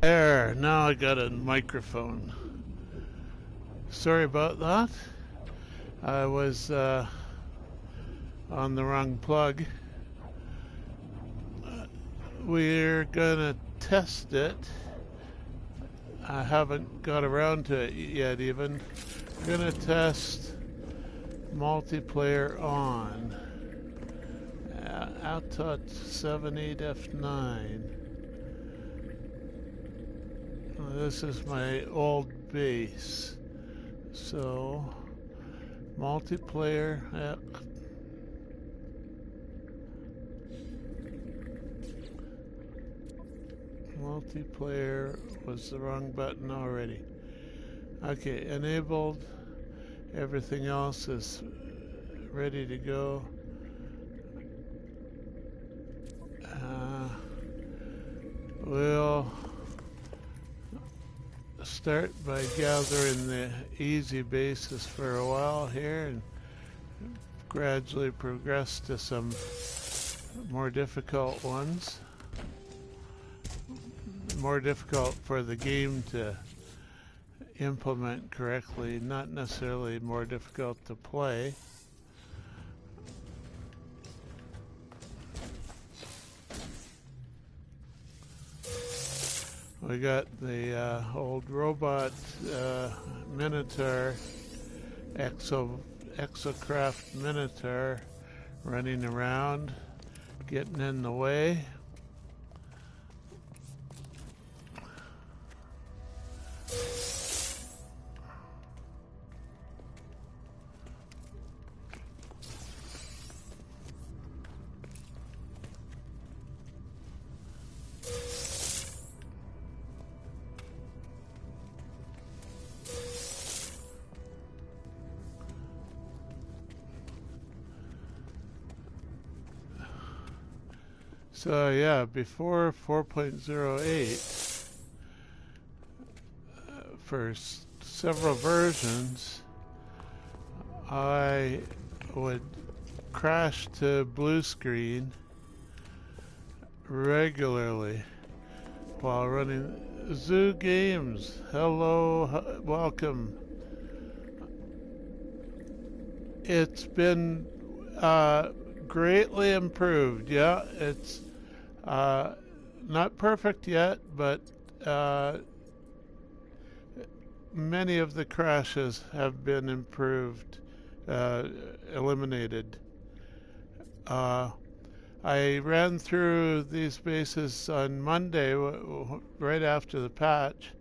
There, now I got a microphone. Sorry about that. I was on the wrong plug. We're gonna test it. I haven't got around to it yet even. We're gonna test multiplayer on Atot 78F9. This is my old base. So, multiplayer. Multiplayer was the wrong button already. Okay, enabled. Everything else is ready to go. We'll start by gathering the easy bases for a while here and gradually progress to some more difficult ones. More difficult for the game to implement correctly, not necessarily more difficult to play. We got the old robot Minotaur, Exocraft Minotaur running around, getting in the way. So yeah, before 4.08, for several versions, I would crash to blue screen regularly while running Zoo Games. Hello, welcome. It's been greatly improved. Yeah, it's not perfect yet, but many of the crashes have been improved, eliminated. I ran through these bases on Monday, right after the patch,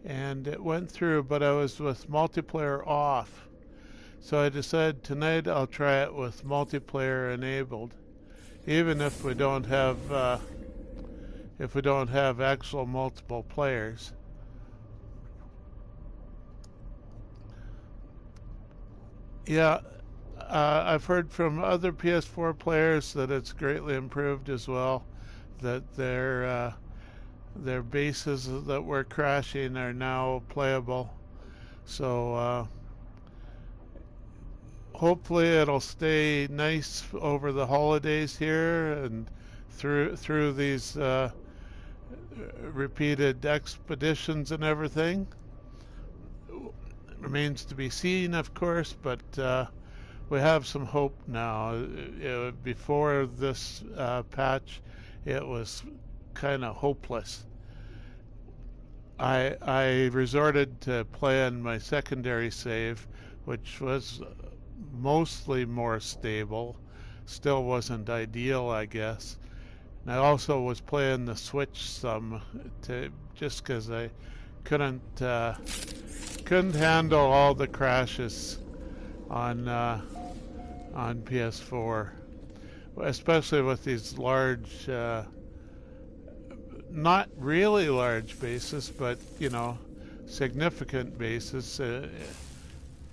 and it went through, but I was with multiplayer off. So I decided tonight I'll try it with multiplayer enabled, even if we don't have actual multiple players. Yeah, I've heard from other PS4 players that it's greatly improved as well. That their bases that were crashing are now playable. So hopefully it'll stay nice over the holidays here and through these repeated expeditions and everything. Remains to be seen, of course, but we have some hope now. Before this patch, it was kind of hopeless. I resorted to playing my secondary save, which was mostly more stable. Still wasn't ideal, I guess. And I also was playing the Switch some, just because I couldn't handle all the crashes on PS4, especially with these large, not really large bases, but significant bases.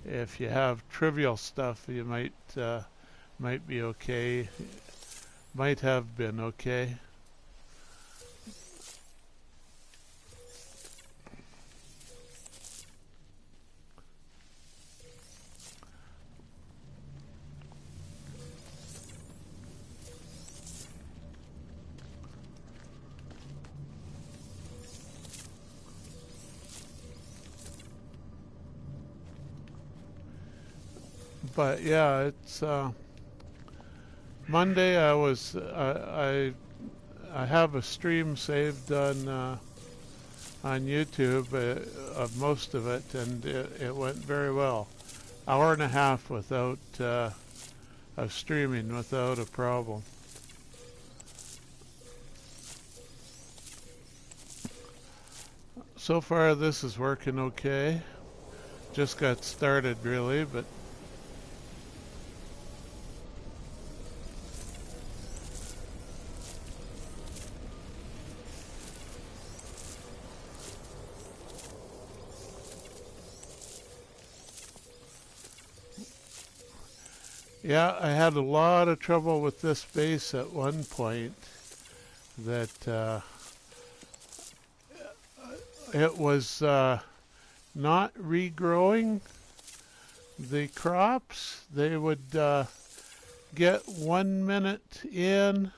If you have trivial stuff, you might be okay. Might have been okay. But yeah, it's Monday. I have a stream saved on YouTube of most of it, and it went very well. Hour and a half without of streaming without a problem. So far, this is working okay. Just got started, really, but yeah, I had a lot of trouble with this base at one point. That it was not regrowing the crops. They would get 1 minute in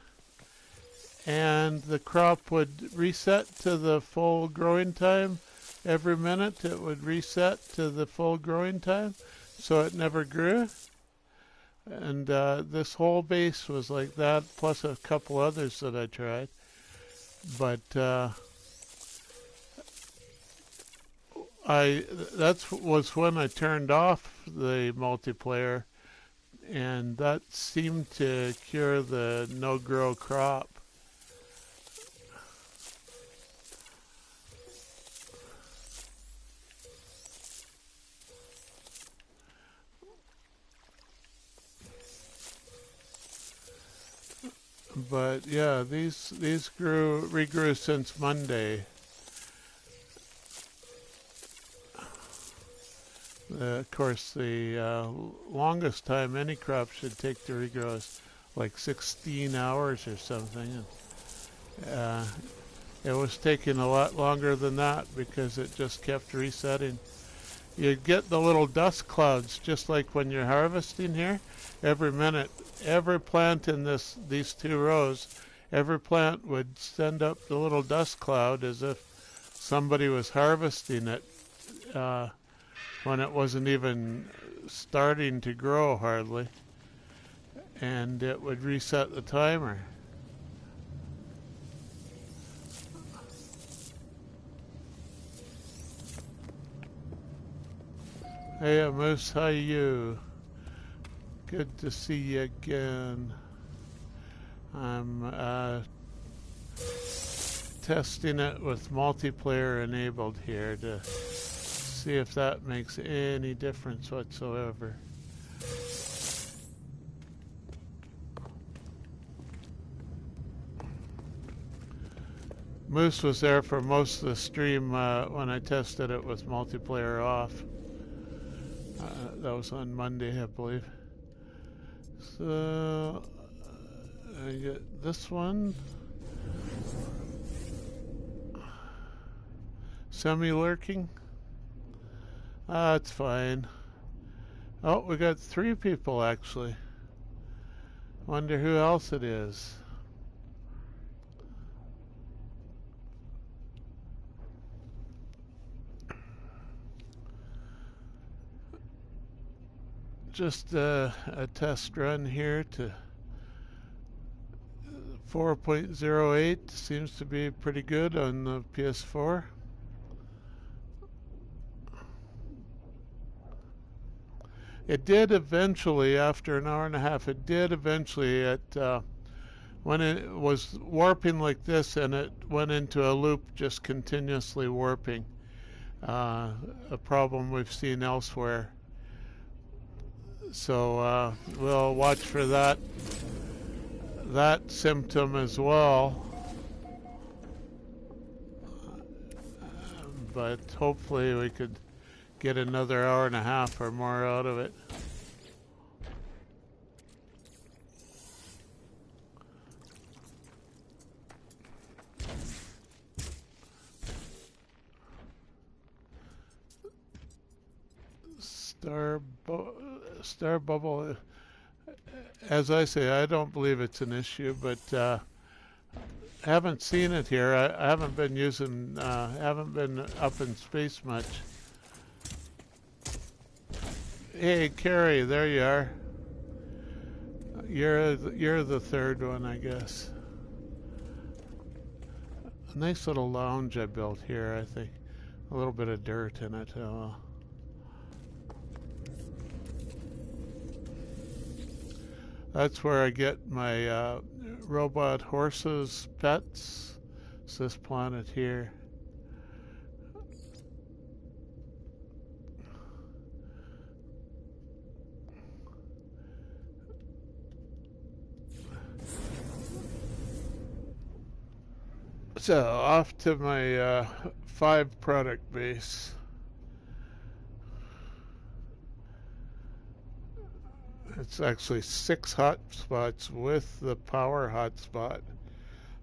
and the crop would reset to the full growing time. Every minute it would reset to the full growing time, so it never grew. And this whole base was like that, plus a couple others that I tried. But that was when I turned off the multiplayer, and that seemed to cure the no-grow crop. But yeah, these regrew since Monday. Of course, the longest time any crop should take to regrow is like 16 hours or something. It was taking a lot longer than that because it just kept resetting. You'd get the little dust clouds just like when you're harvesting here. Every minute, every plant in these two rows, every plant would send up the little dust cloud as if somebody was harvesting it when it wasn't even starting to grow hardly, and it would reset the timer. Hey, Moose, how you? Good to see you again. I'm testing it with multiplayer enabled here to see if that makes any difference whatsoever. Moose was there for most of the stream when I tested it with multiplayer off. That was on Monday, I believe. So I get this one. Semi-lurking. It's fine. Oh, we got 3 people actually. Wonder who else it is. Just a test run here to 4.08. Seems to be pretty good on the PS4. It did eventually, after an hour and a half, it did eventually, when it was warping like this and it went into a loop just continuously warping, a problem we've seen elsewhere. So we'll watch for that symptom as well. But hopefully we could get another hour and a half or more out of it. Star bubble, as I say, I don't believe it's an issue, but haven't seen it here. I haven't been haven't been up in space much. Hey, Carrie, there you are. You're the third one, I guess. A nice little lounge I built here, I think. A little bit of dirt in it. That's where I get my robot horses pets. It's this planet here. So off to my 5 product base. It's actually 6 hotspots with the power hotspot.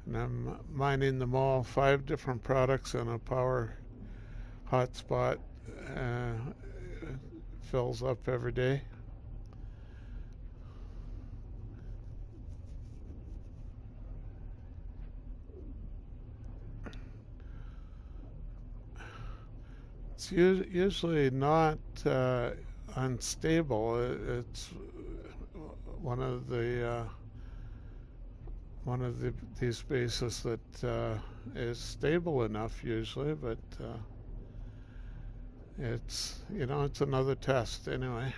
And I'm mining them all, 5 different products and a power hotspot. Fills up every day. It's usually not unstable. It's one of these bases that is stable enough usually, but it's it's another test anyway.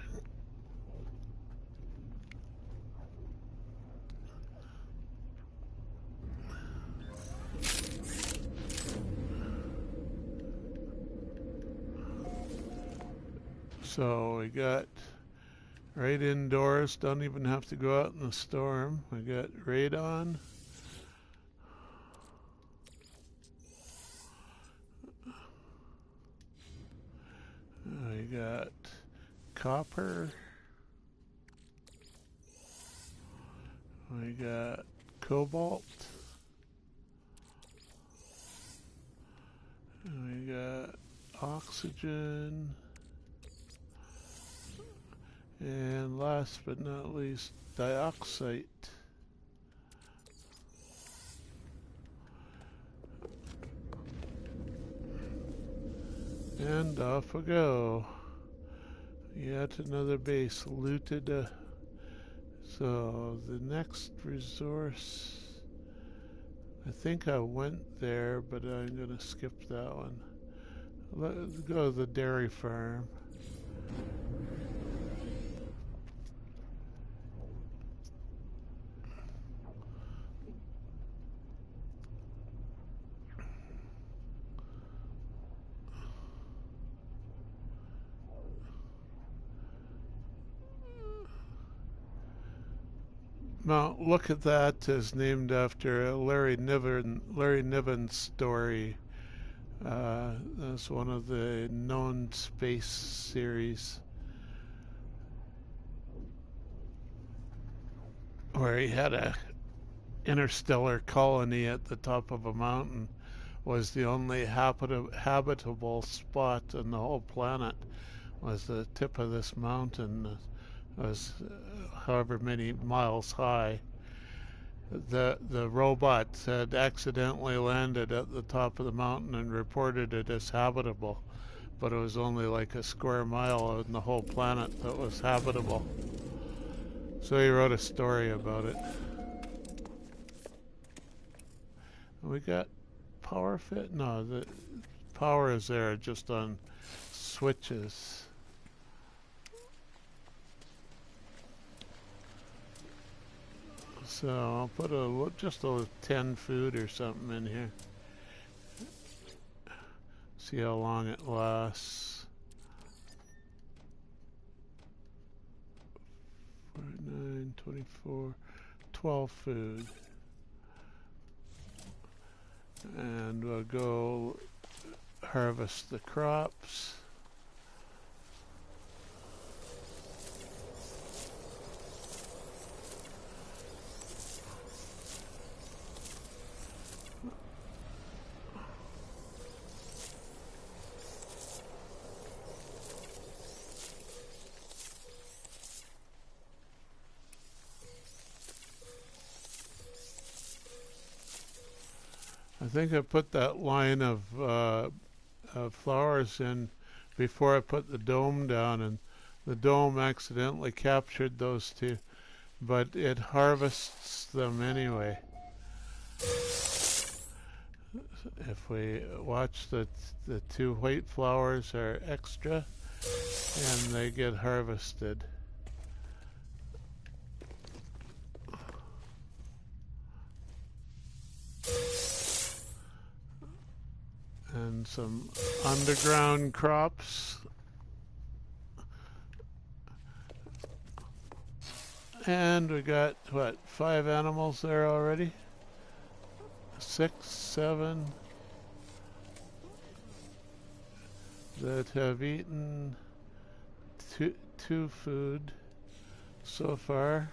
So we got right indoors, don't even have to go out in the storm. We got radon. We got copper. We got cobalt. We got oxygen. And last but not least, dioxide. And off we go. Yet another base looted. So the next resource, I think I went there, but I'm going to skip that one. Let's go to the dairy farm. Now, look at that is named after a Larry Niven story. That's one of the known space series where he had a interstellar colony at the top of a mountain. Was the only habitable spot on the whole planet. Was the tip of this mountain. Was however many miles high. The robot had accidentally landed at the top of the mountain and reported it as habitable, but it was only like a square mile on the whole planet that was habitable. So he wrote a story about it. We got power fit? No, the power is there just on switches. So I'll put just a 10 food or something in here. See how long it lasts. 9, 24, 12 food. And we'll go harvest the crops. I think I put that line of flowers in before I put the dome down, and The dome accidentally captured those two, but it harvests them anyway. If we watch, the two white flowers are extra and they get harvested. And some underground crops. And we got, what, 5 animals there already? 6, 7 that have eaten two food so far.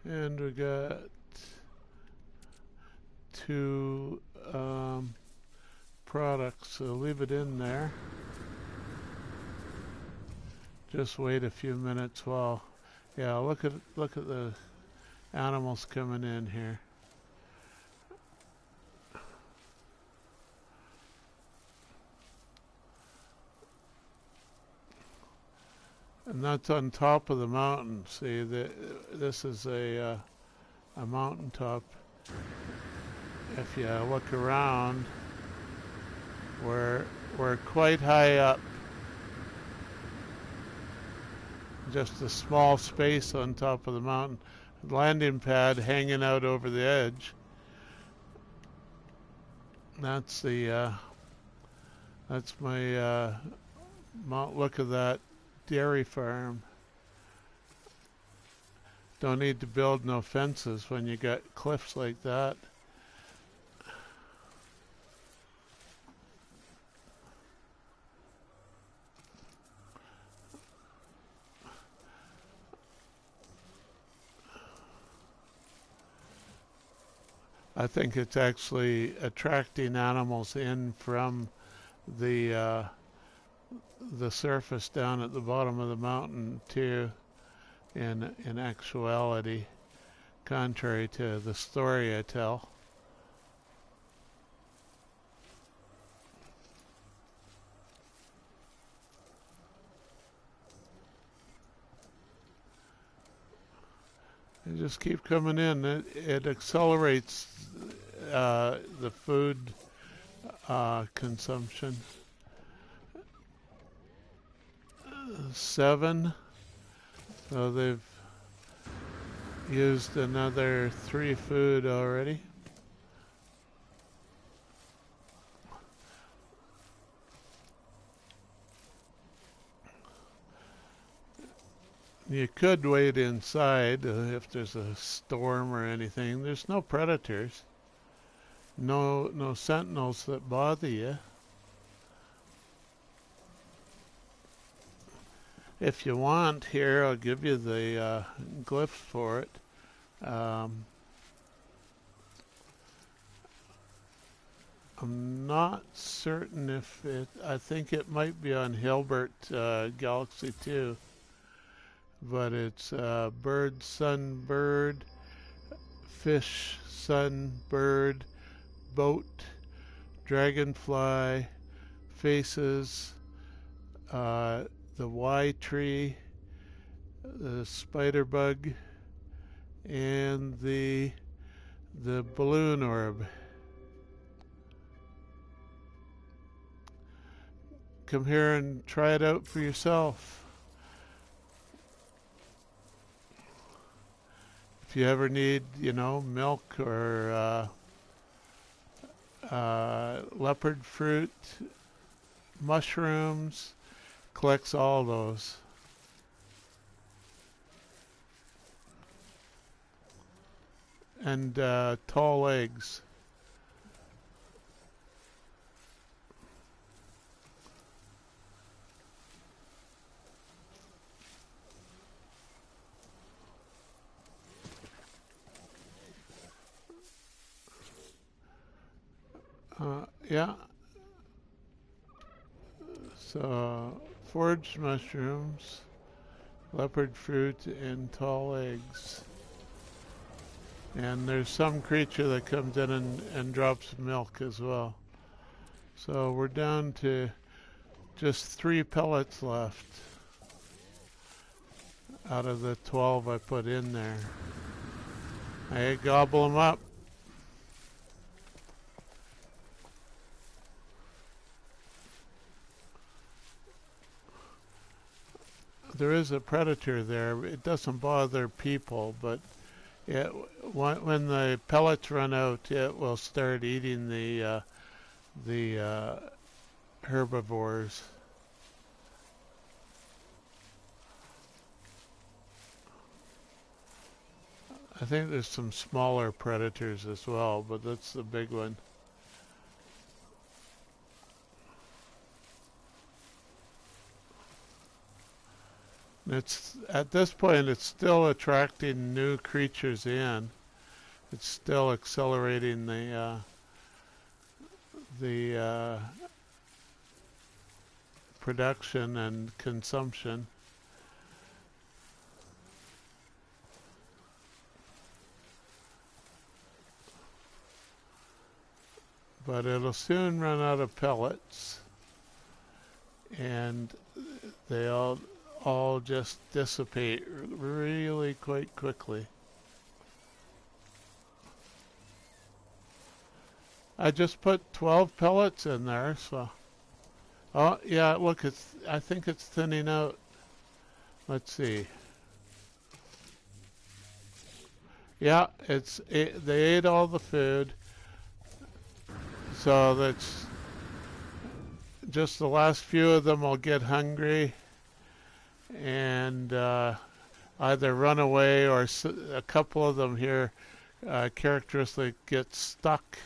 And we got 2 products, so leave it in there. Just wait a few minutes while, yeah, look at the animals coming in here. And that's on top of the mountain. See, this is a mountaintop. If you look around, we're quite high up. Just a small space on top of the mountain. Landing pad hanging out over the edge. That's the that's my look at that dairy farm. Don't need to build no fences when you got cliffs like that. I think it's actually attracting animals in from the surface down at the bottom of the mountain too, in actuality, contrary to the story I tell. They just keep coming in. It accelerates the food consumption. 7. So they've used another 3 food already. You could wait inside if there's a storm or anything. There's no predators. No sentinels that bother you. If you want, here, I'll give you the glyphs for it. I'm not certain if I think it might be on Hilbert Galaxy 2. But it's bird, sun, bird, fish, sun, bird, boat, dragonfly, faces, the Y tree, the spider bug, and the balloon orb. Come here and try it out for yourself. If you ever need, milk or leopard fruit, mushrooms, collects all those. And tall eggs. Yeah. So, foraged mushrooms, leopard fruit, and tall eggs. And there's some creature that comes in and drops milk as well. So we're down to Just 3 pellets left out of the 12 I put in there. I gobble them up. There is a predator there. It doesn't bother people, but when the pellets run out, it will start eating the herbivores. I think there's some smaller predators as well, but that's the big one. It's at this point it's still attracting new creatures in. It's still accelerating the production and consumption. But it'll soon run out of pellets, and they all just dissipate really quite quickly. I just put 12 pellets in there, so oh yeah, look, I think it's thinning out. Let's see. Yeah, they ate all the food, so that's just the last few of them will get hungry and either run away, or a couple of them here characteristically get stuck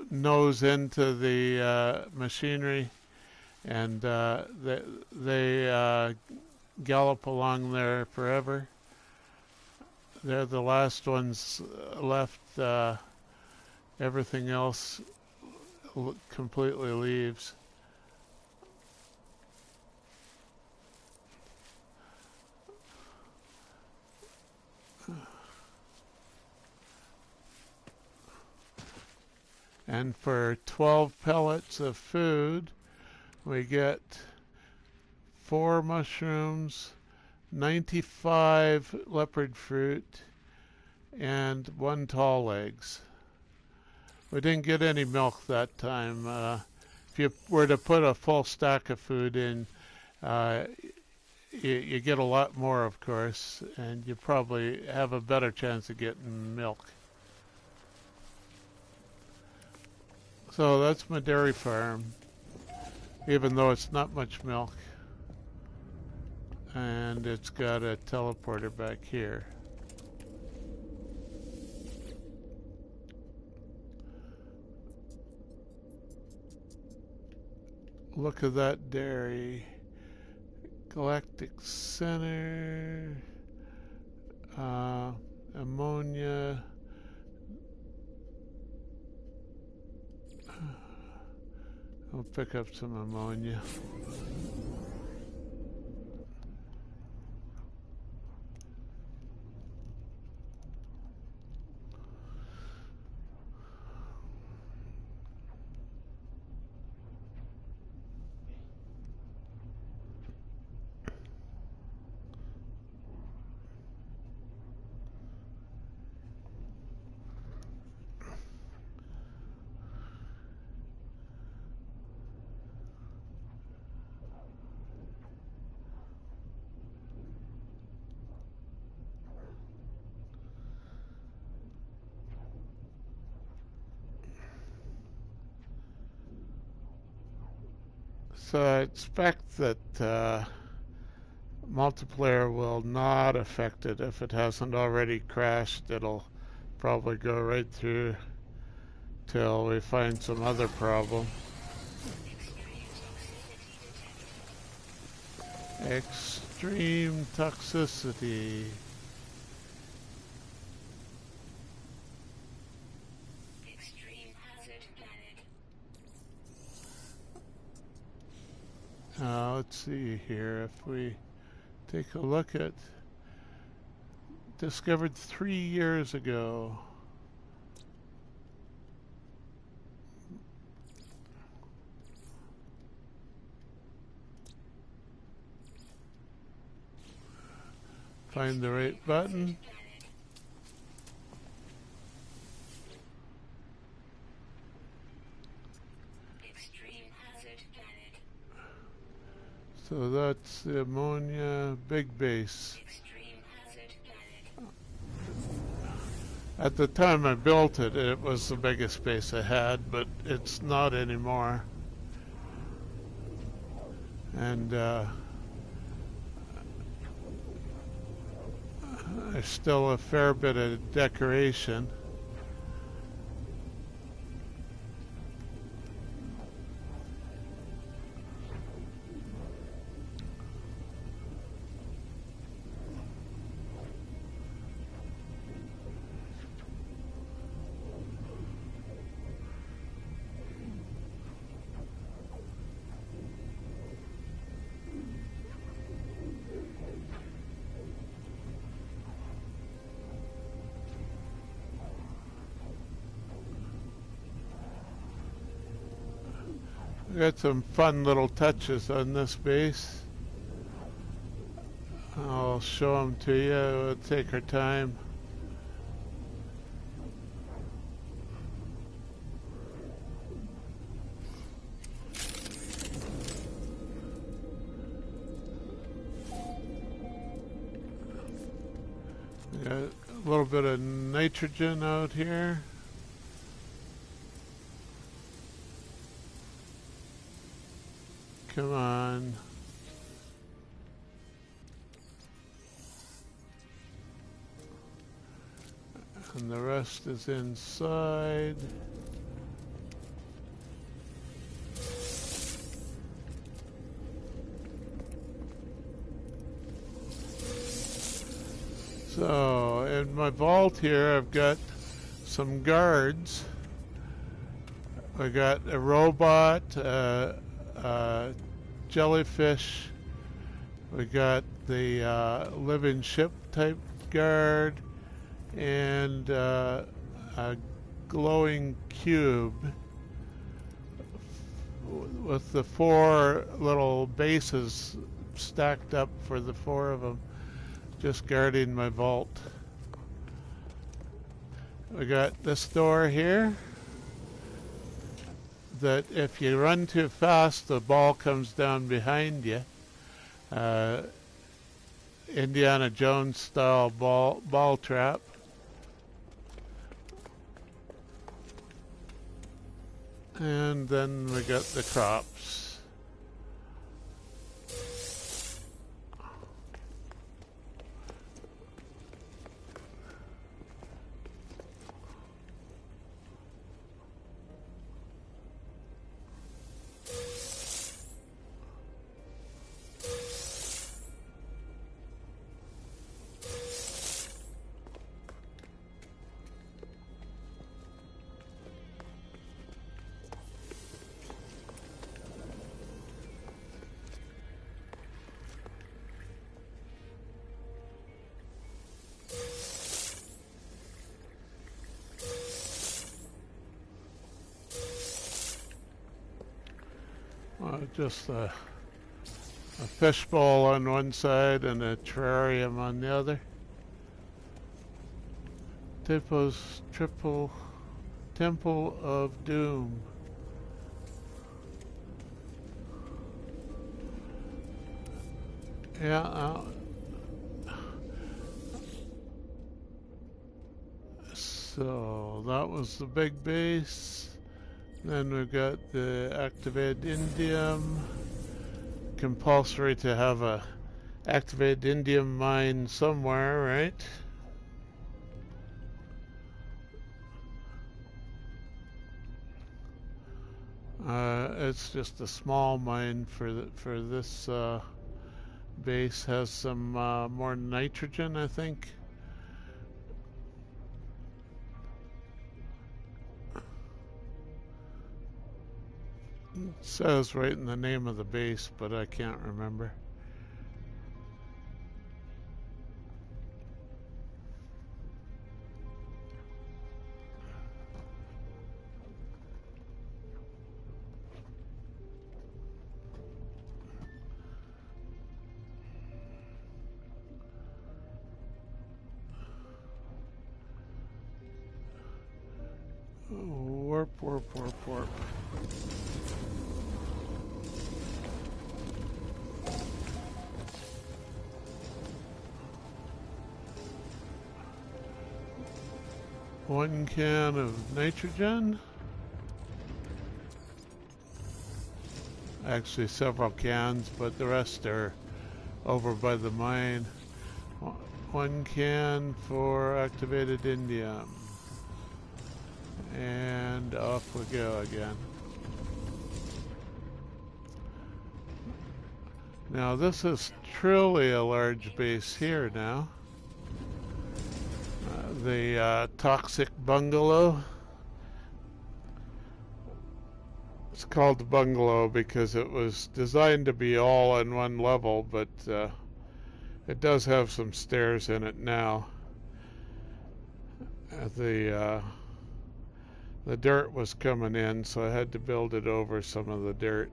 nose into the machinery, and they gallop along there forever. They're the last ones left. Everything else completely leaves. And for 12 pellets of food, we get 4 mushrooms, 95 leopard fruit, and 1 tall eggs. We didn't get any milk that time. If you were to put a full stack of food in, you get a lot more, of course, and you probably have a better chance of getting milk. So that's my dairy farm, even though it's not much milk. And it's got a teleporter back here. Look at that dairy. Galactic Center, ammonia. I'll pick up some ammonia. So I expect that multiplayer will not affect it. If it hasn't already crashed, it'll probably go right through till we find some other problem. Extreme toxicity. Let's see here. If we take a look at discovered 3 years ago. Find the right button. So that's the ammonia big base. At the time I built it, it was the biggest base I had, but it's not anymore. And there's still a fair bit of decoration. We got some fun little touches on this base. I'll show them to you. We'll take our time. We got a little bit of nitrogen out here. Come on. And the rest is inside. So in my vault here I've got some guards. I got a robot, jellyfish, we got the living ship type guard, and a glowing cube with the 4 little bases stacked up for the 4 of them, just guarding my vault. We got this door here that if you run too fast, the ball comes down behind you. Indiana Jones style ball trap. And then we got the crops. Just a fishbowl on one side and a terrarium on the other. Typo's Temple of Doom. Yeah. So that was the big base. Then we've got the activated indium. Compulsory to have a activated indium mine somewhere, right? It's just a small mine for this base. Has some more nitrogen, I think. It says right in the name of the base, but I can't remember. Porp. One can of nitrogen. Actually several cans, but the rest are over by the mine. One can for activated indium. And off we go again. Now this is truly a large base here now. The toxic bungalow. It's called the bungalow because it was designed to be all on one level, but it does have some stairs in it now. The dirt was coming in, so I had to build it over some of the dirt.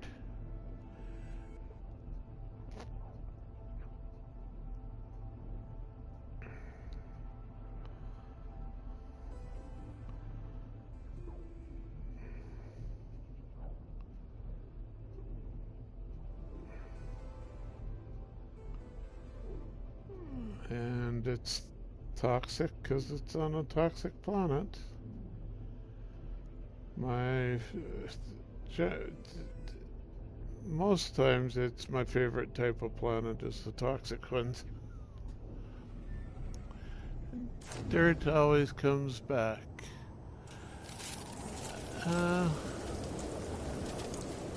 And it's toxic because it's on a toxic planet. Most times it's my favorite type of planet is the toxic ones. Dirt always comes back.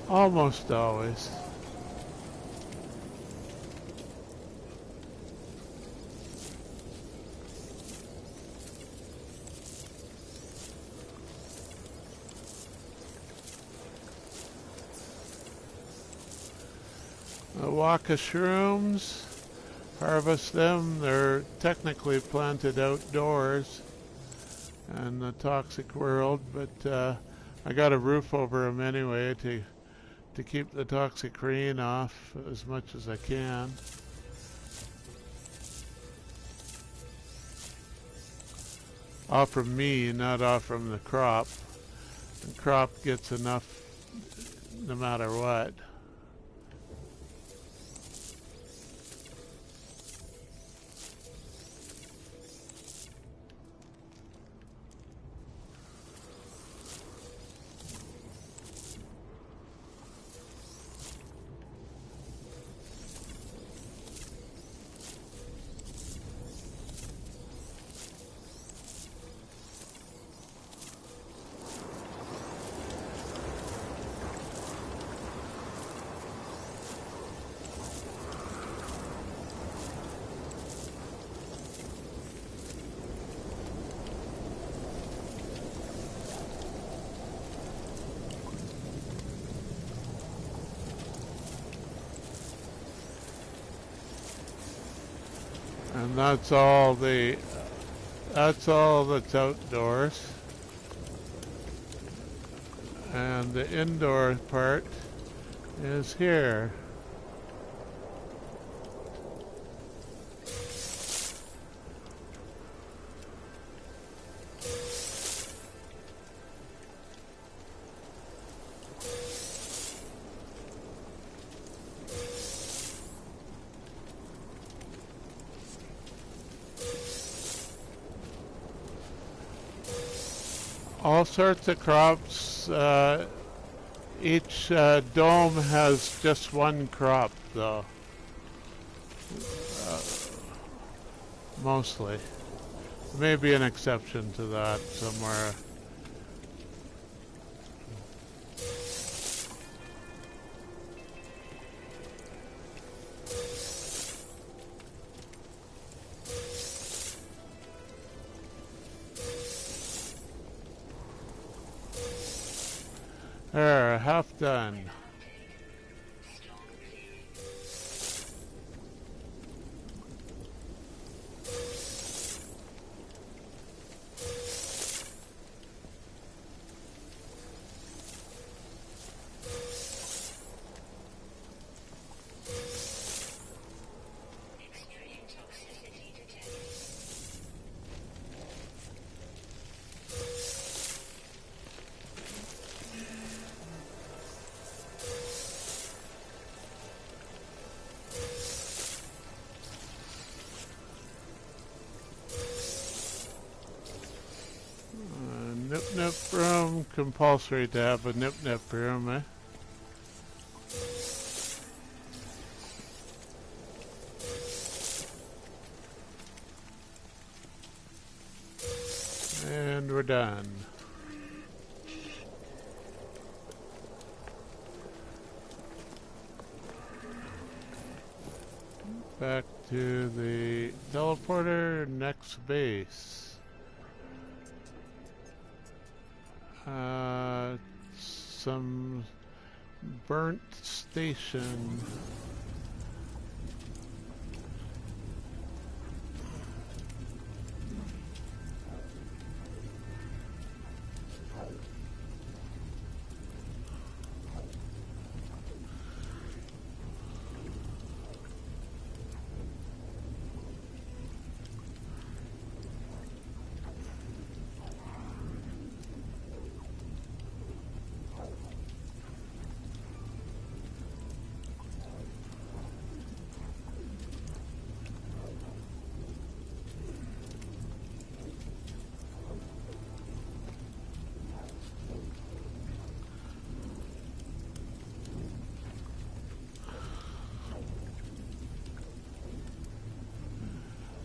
Almost always. Waka shrooms, harvest them. They're technically planted outdoors in the toxic world, but I got a roof over them anyway to keep the toxic rain off as much as I can. Off from me, not off from the crop. The crop gets enough no matter what. And that's all that's outdoors. And the indoor part is here. All sorts of crops. Each dome has just one crop, though. Mostly. Maybe an exception to that somewhere. There, half done. nip room, compulsory to have a nip room, eh? And we're done. Back to the teleporter, next base. Some burnt station.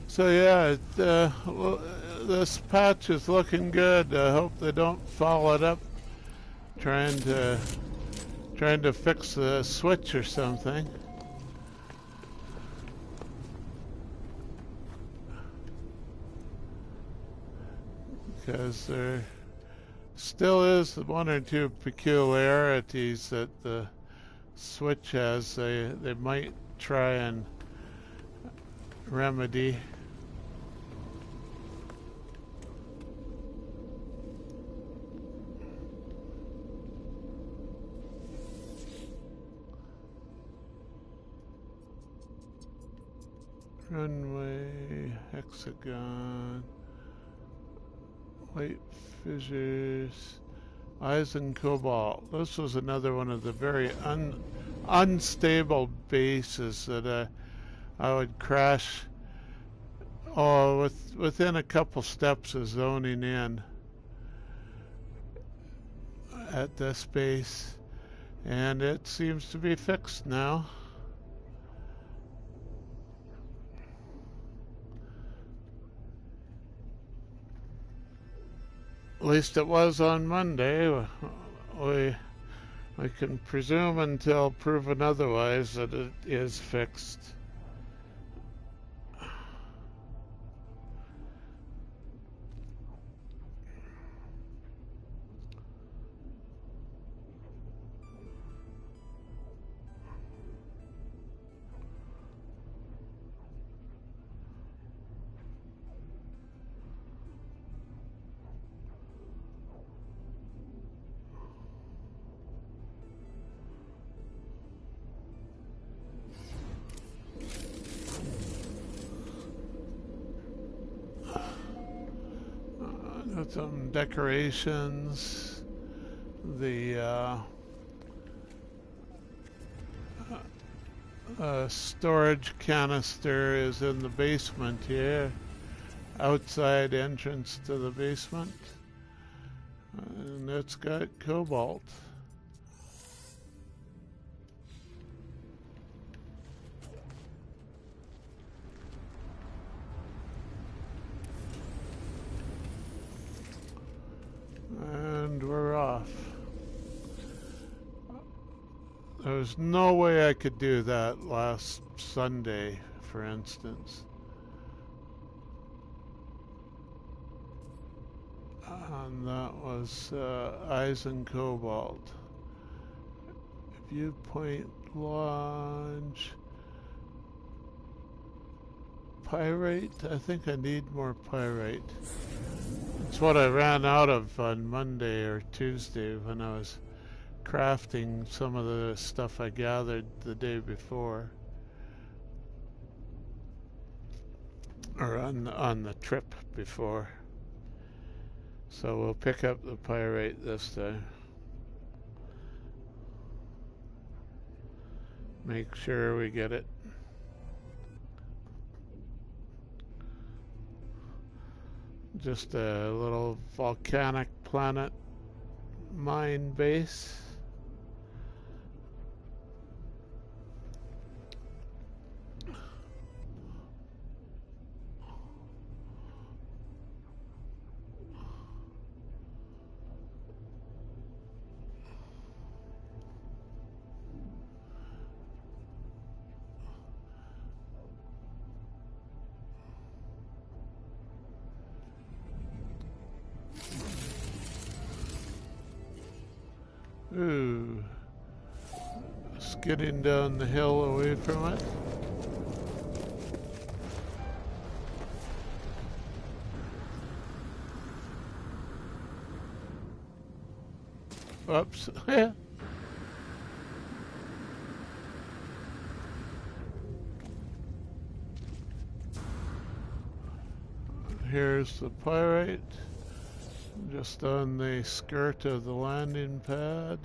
So yeah, this patch is looking good. I hope they don't follow it up trying to fix the switch or something. Because there still is one or two peculiarities that the Switch has. They might try and remedy. Runway, hexagon, light fissures, eyes and cobalt. This was another one of the very unstable bases that I would crash within a couple steps of zoning in at this base, and it seems to be fixed now. At least it was on Monday. We can presume until proven otherwise that it is fixed. Got some decorations. The storage canister is in the basement here. Outside entrance to the basement. And it's got cobalt. And we're off. There's no way I could do that last Sunday, for instance. And that was eyes and cobalt. Viewpoint launch. Pyrite? I think I need more pyrite. It's what I ran out of on Monday or Tuesday when I was crafting some of the stuff I gathered the day before. Or on the trip before. So we'll pick up the pyrite this time. Make sure we get it. just a little volcanic planet mine base. Ooh, skidding down the hill away from it. Oops. Here's the pyrite, just on the skirt of the landing pad.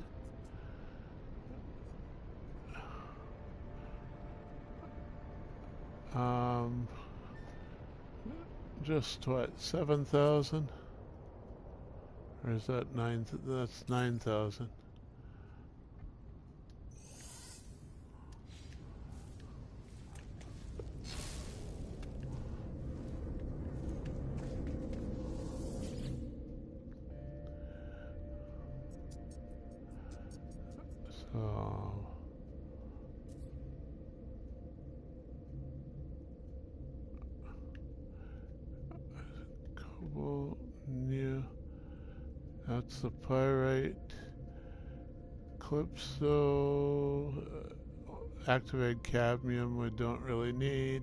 Just what, 7,000? Or is that 9? That's 9,000. So cobalt, new. That's the pyrite. Calypso, activated cadmium we don't really need.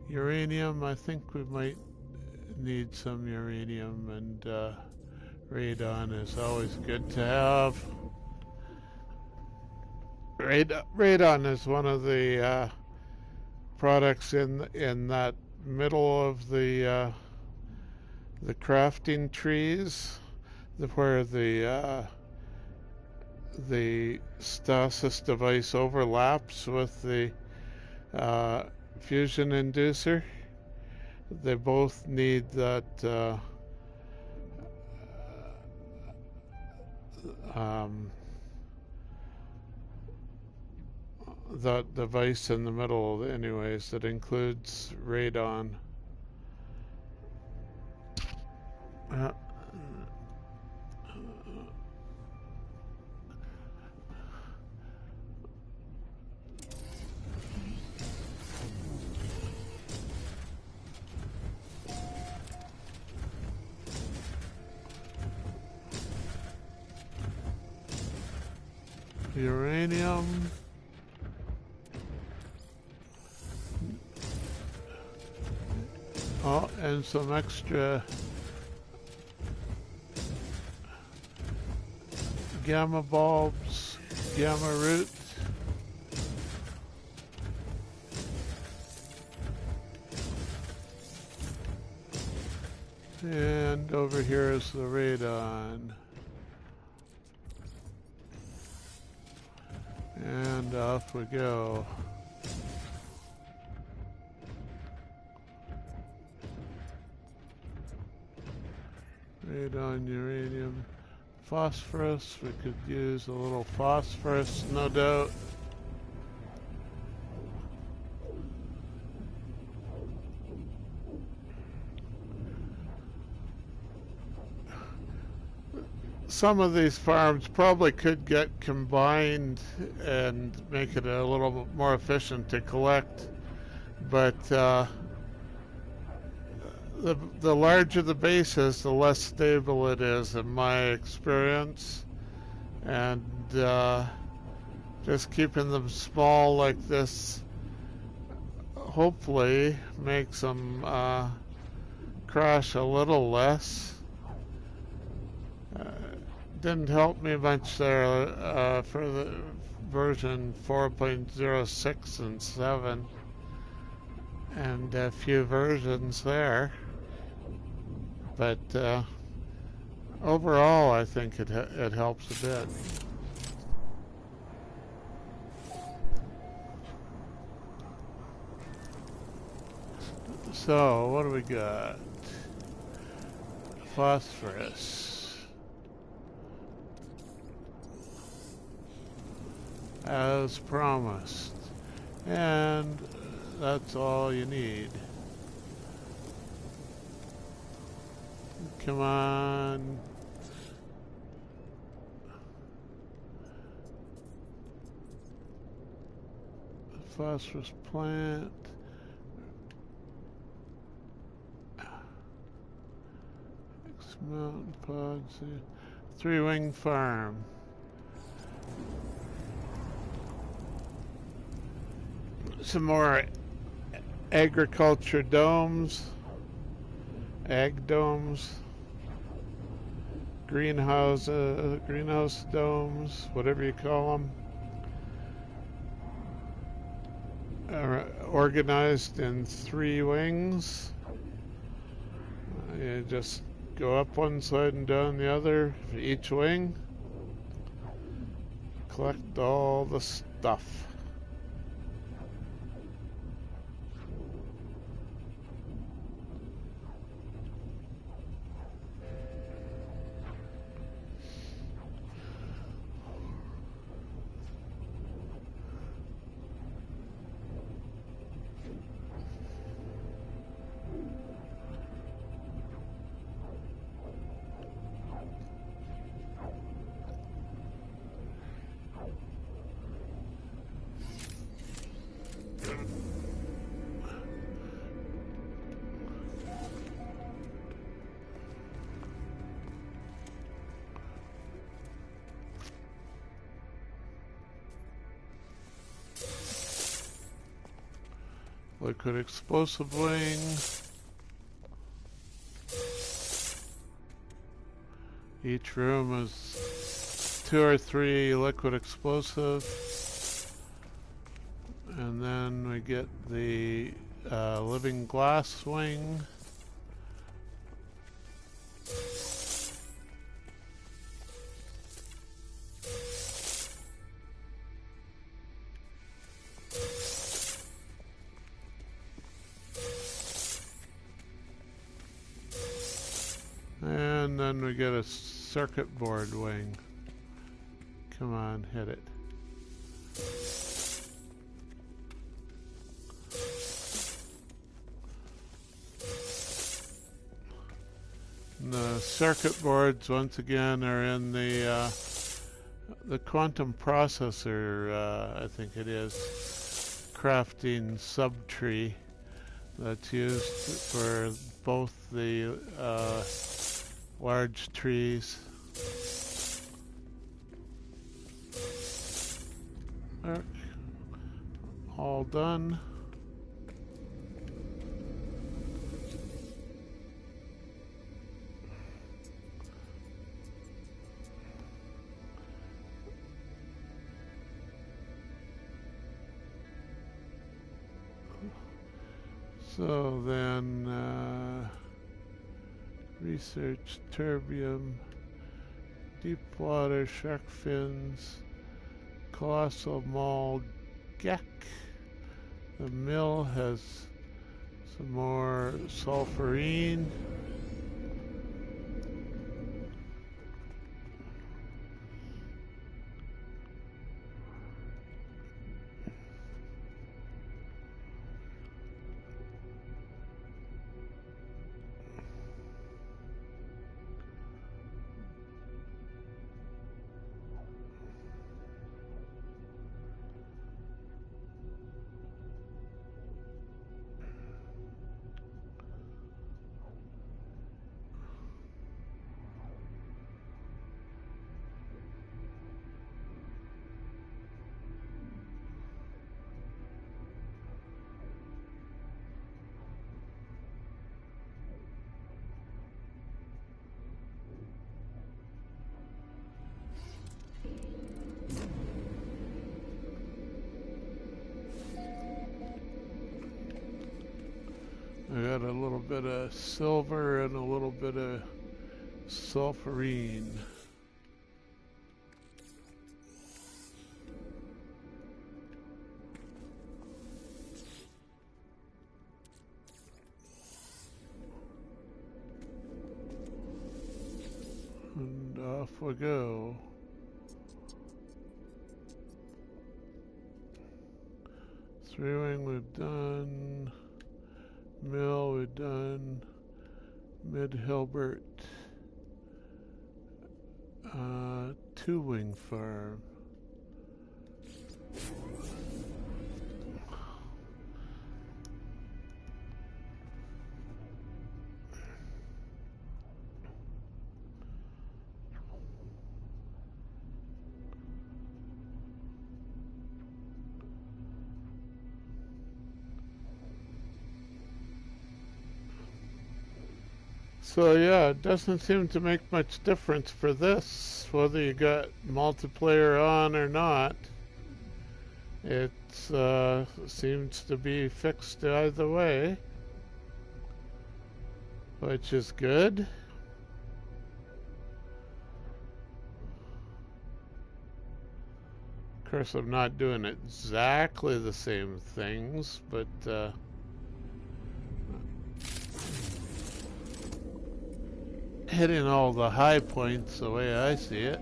Uranium, I think we might need some uranium, and radon is always good to have. Radon is one of the products in that middle of the crafting trees, where the stasis device overlaps with the fusion inducer. They both need that that device in the middle anyways, that includes radon. Uranium. Oh, and some extra gamma bulbs, gamma root. And over here is the radon. And off we go. Radon, uranium, phosphorus. We could use a little phosphorus, no doubt. Some of these farms probably could get combined and make it a little bit more efficient to collect, but the larger the base is, the less stable it is, in my experience. And just keeping them small like this hopefully makes them crash a little less. Didn't help me much there for the version 4.06 and 7, and a few versions there. But overall, I think it helps a bit. So, what do we got? phosphorus. As promised. And that's all you need. Come on. Phosphorus plant. Mountain pods. Three-wing farm. Some more agriculture domes. Ag domes. Greenhouse domes, whatever you call them. Organized in three wings. You just go up one side and down the other for each wing. Collect all the stuff. Liquid explosive wing. Each room is 2 or 3 liquid explosive. And then we get the living glass wing. And then we get a circuit board wing. Come on, hit it. And the circuit boards, once again, are in the quantum processor, I think it is, crafting subtree that's used for both the large trees. All done. So then research terbium, deep water shark fins, colossal mauled gek. The mill has some more sulfurine. I got a little bit of silver and a little bit of sulfurine. off we go. Three wing we've done. Mill we've done. Mid Hilbert. Two wing farm. So yeah, it doesn't seem to make much difference for this, whether you got multiplayer on or not. It seems to be fixed either way, which is good. Of course, I'm not doing exactly the same things, but hitting all the high points the way I see it.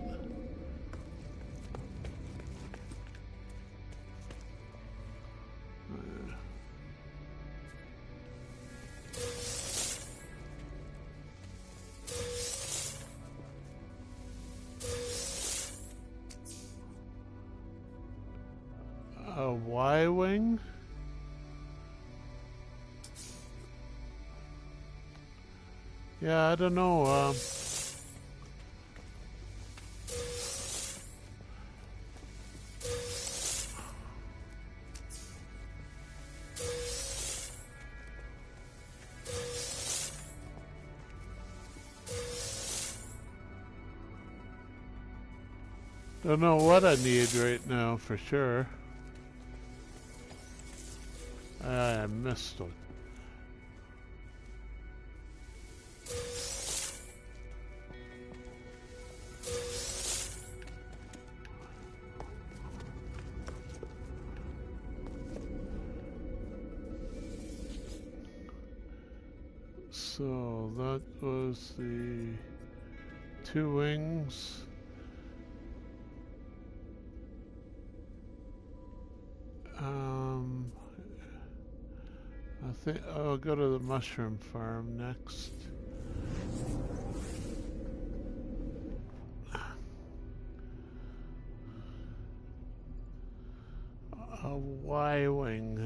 A Y-wing? Yeah, I don't know. Don't know what I need right now for sure. I missed it. So that was the two wings. I think I'll go to the mushroom farm next. A Y-wing.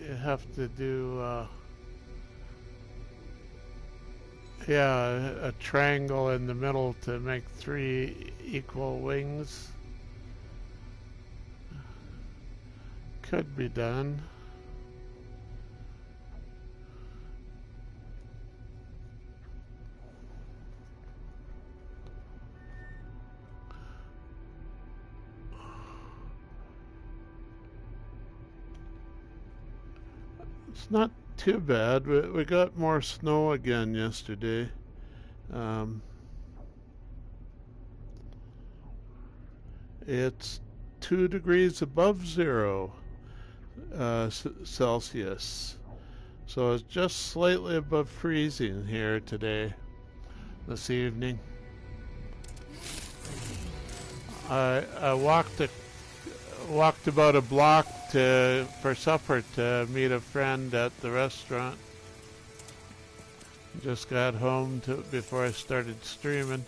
You have to do, yeah, a triangle in the middle to make three equal wings. Could be done. It's not too bad. We got more snow again yesterday. It's 2 degrees above zero Celsius. So it's just slightly above freezing here today, this evening. I walked about a block for supper to meet a friend at the restaurant. Just got home before I started streaming.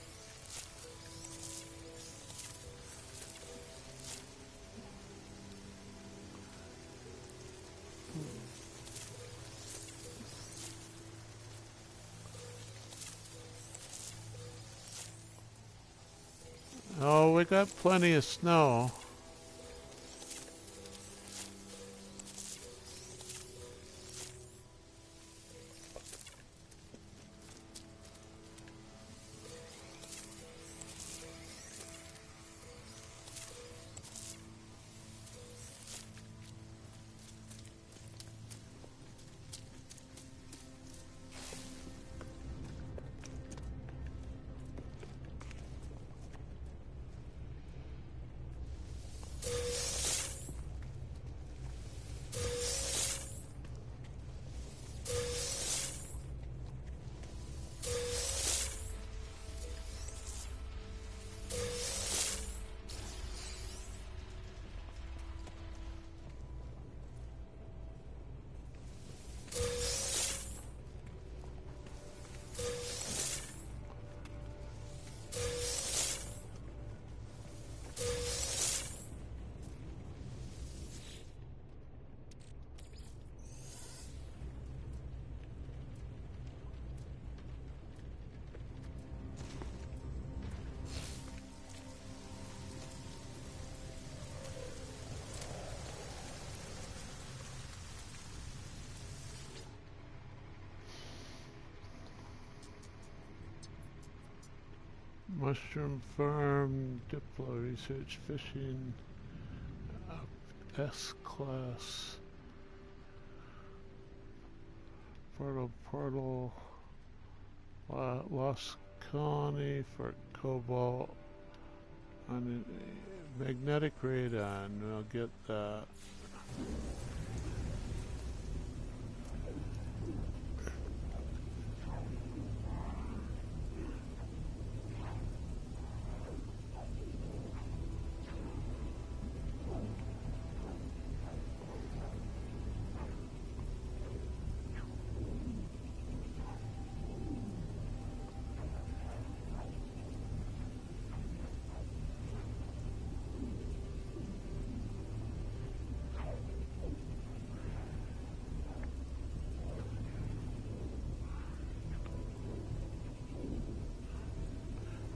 Oh, we got plenty of snow. Mushroom farm, Diplo research, fishing, S-class, portal, Lost Colony for cobalt, on magnetic radon, we'll get that.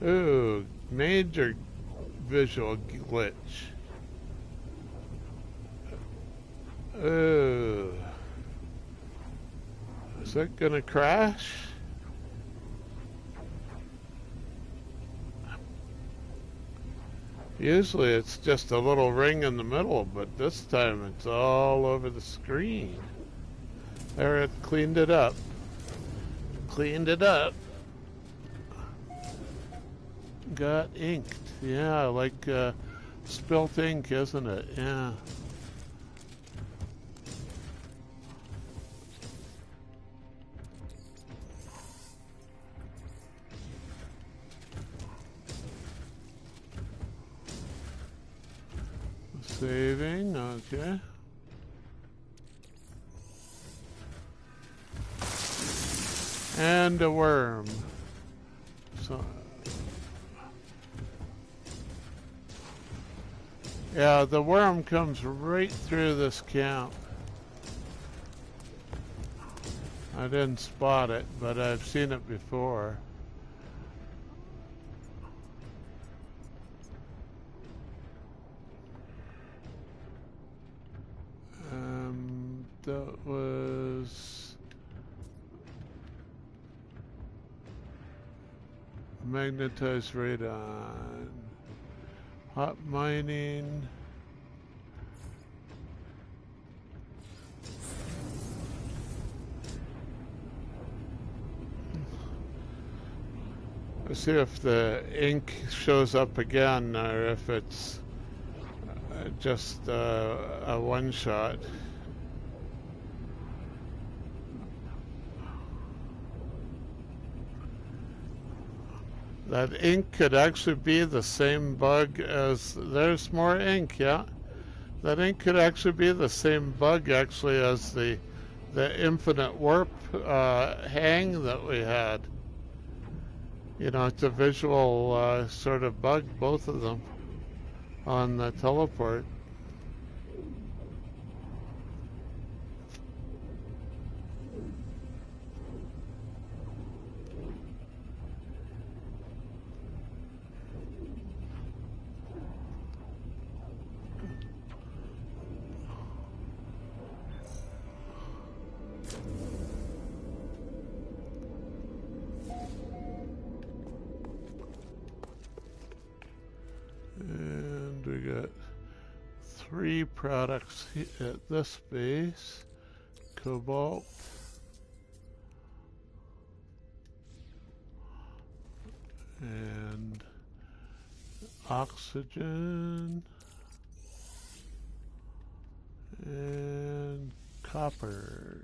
Ooh, major visual glitch. Ooh. Is that gonna crash? Usually it's just a little ring in the middle, but this time it's all over the screen. There, it cleaned it up. Cleaned it up. Got inked. Yeah, like spilt ink, isn't it? Yeah. Saving, okay. And a worm. So, yeah, the worm comes right through this camp. I didn't spot it, but I've seen it before. That was magnetized radon, hot mining, let's see if the ink shows up again or if it's just a one-shot. That ink could actually be the same bug as, there's more ink, yeah. That ink could actually be the same bug actually as the infinite warp hang that we had. You know, it's a visual sort of bug, both of them, on the teleport. And we got 3 products at this base. Cobalt. And oxygen. And copper.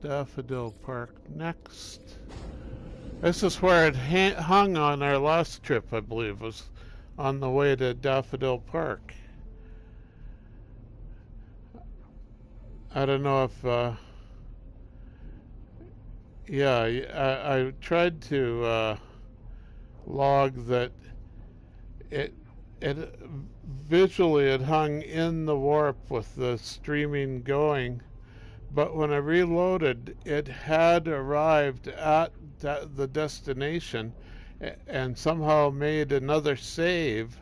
Daffodil Park next. This is where it hung on our last trip, I believe, was on the way to Daffodil Park. I don't know if, yeah, I tried to log that it visually it hung in the warp with the streaming going, But when I reloaded, it had arrived at the destination and somehow made another save,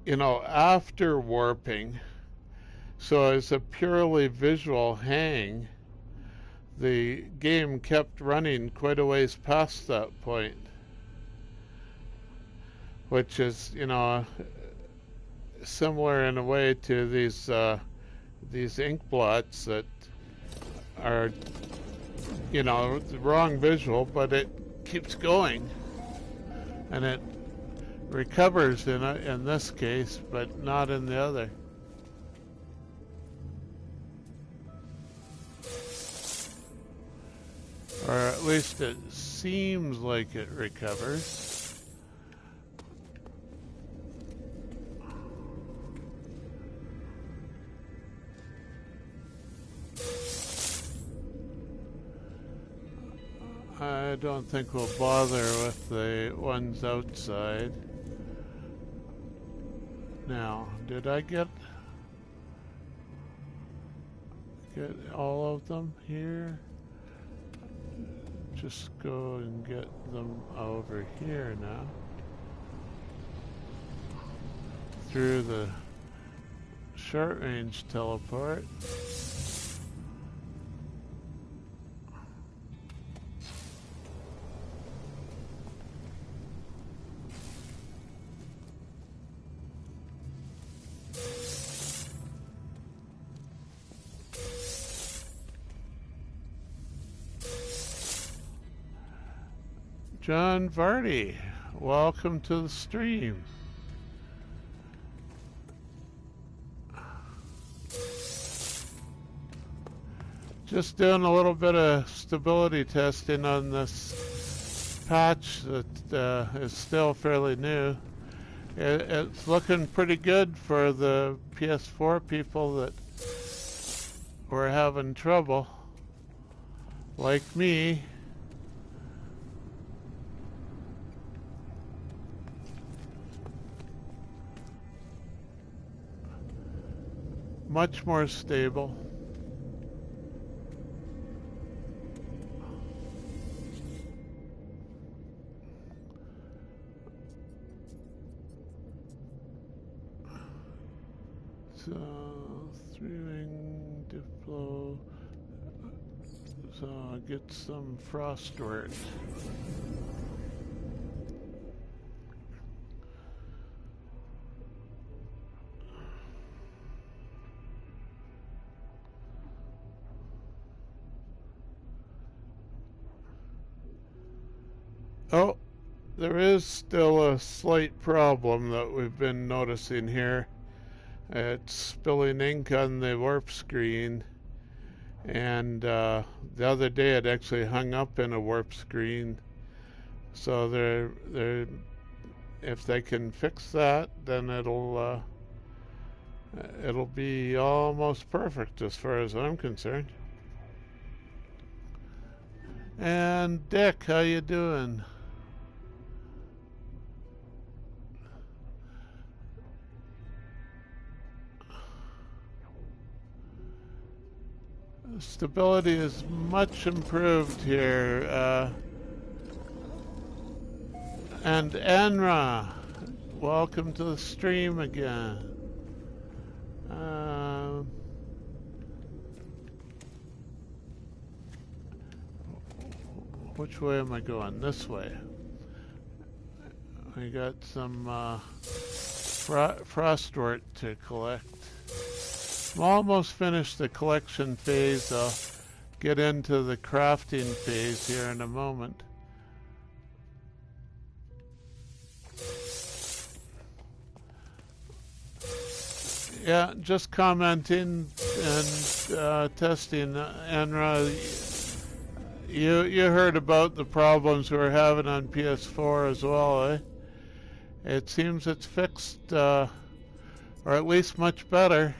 after warping. So as a purely visual hang, the game kept running quite a ways past that point, which is, similar in a way to these ink blots that are, the wrong visual, but it keeps going, and it recovers in this case, but not in the other. Or at least it seems like it recovers. I don't think we'll bother with the ones outside. Now, did I get all of them here? Just go and get them over here now. Through the short range teleport. John Vardy, welcome to the stream. Just doing a little bit of stability testing on this patch that is still fairly new. It's looking pretty good for the PS4 people that were having trouble, like me. Much more stable. So, three-wing Diplo. So, get some frost work. Oh, there is still a slight problem that we've been noticing here. It's spilling ink on the warp screen, and the other day it actually hung up in a warp screen. So if they can fix that, then it'll be almost perfect as far as I'm concerned. And Dick, how you doing? Stability is much improved here. And Enra, welcome to the stream again. Which way am I going? This way. I got some frostwort to collect. I'm almost finished the collection phase. I'll get into the crafting phase here in a moment. Yeah, just commenting and testing. Enra, you heard about the problems we're having on PS4 as well, eh? It seems it's fixed, or at least much better.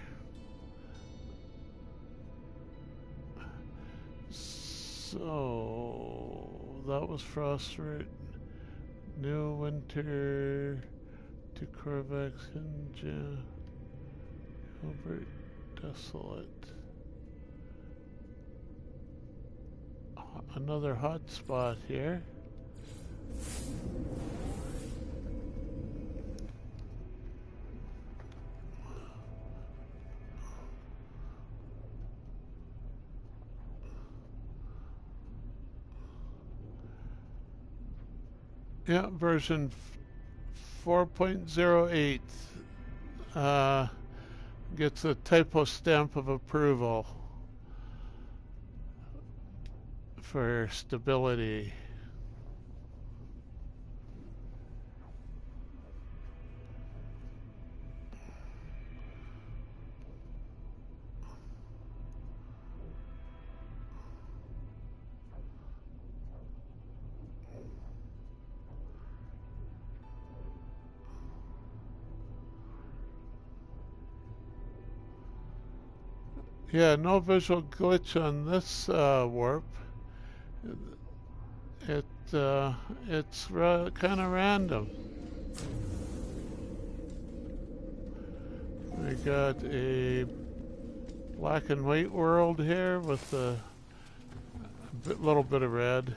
So that was Frostwort. New Winter to Corvex and Gilbert desolate. Another hot spot here. Yeah, version 4.08 gets a typo stamp of approval for stability. Yeah, no visual glitch on this warp. It's kind of random. We got a black and white world here with a little bit of red.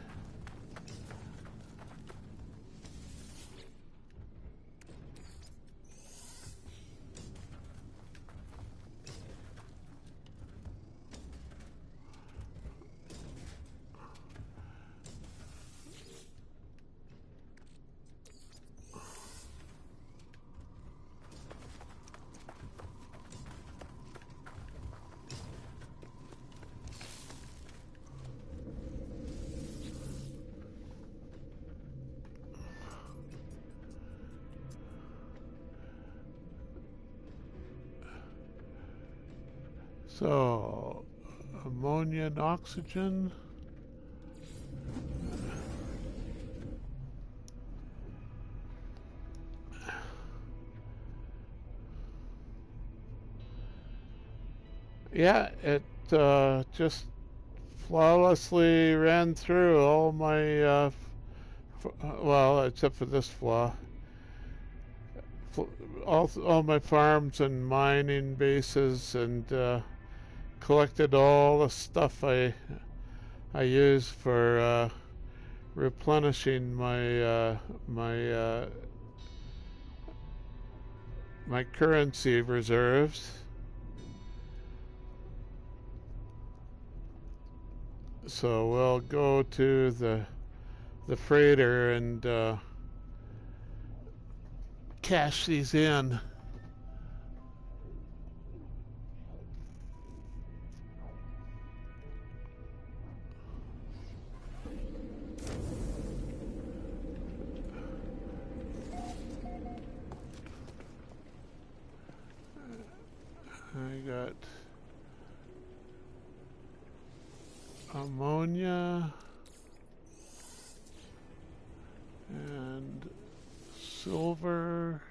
So, ammonia and oxygen. Yeah, it just flawlessly ran through all my, well, except for this flaw. All my farms and mining bases, and collected all the stuff I use for replenishing my currency reserves. So we'll go to the freighter and cash these in. I got ammonia and silver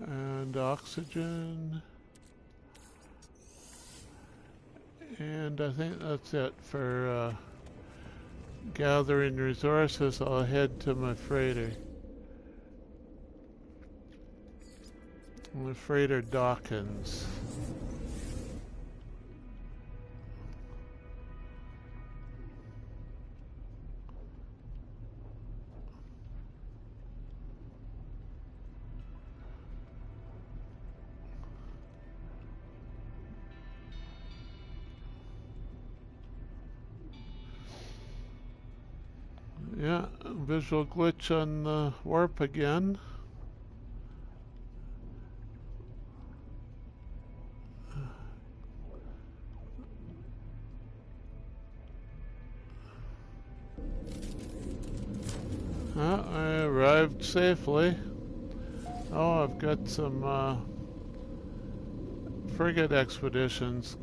and oxygen, and I think that's it for gathering resources. I'll head to my freighter. My freighter Dawkins. Yeah, visual glitch on the warp again. I arrived safely. Oh, I've got some frigate expeditions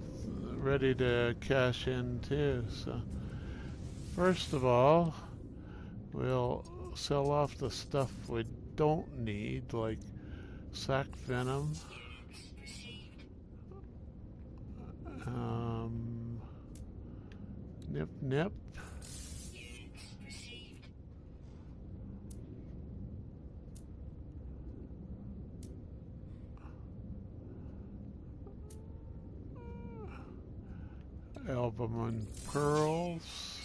ready to cash in too. So, first of all, we'll sell off the stuff we don't need, like sac venom. Nip nip. albumin pearls.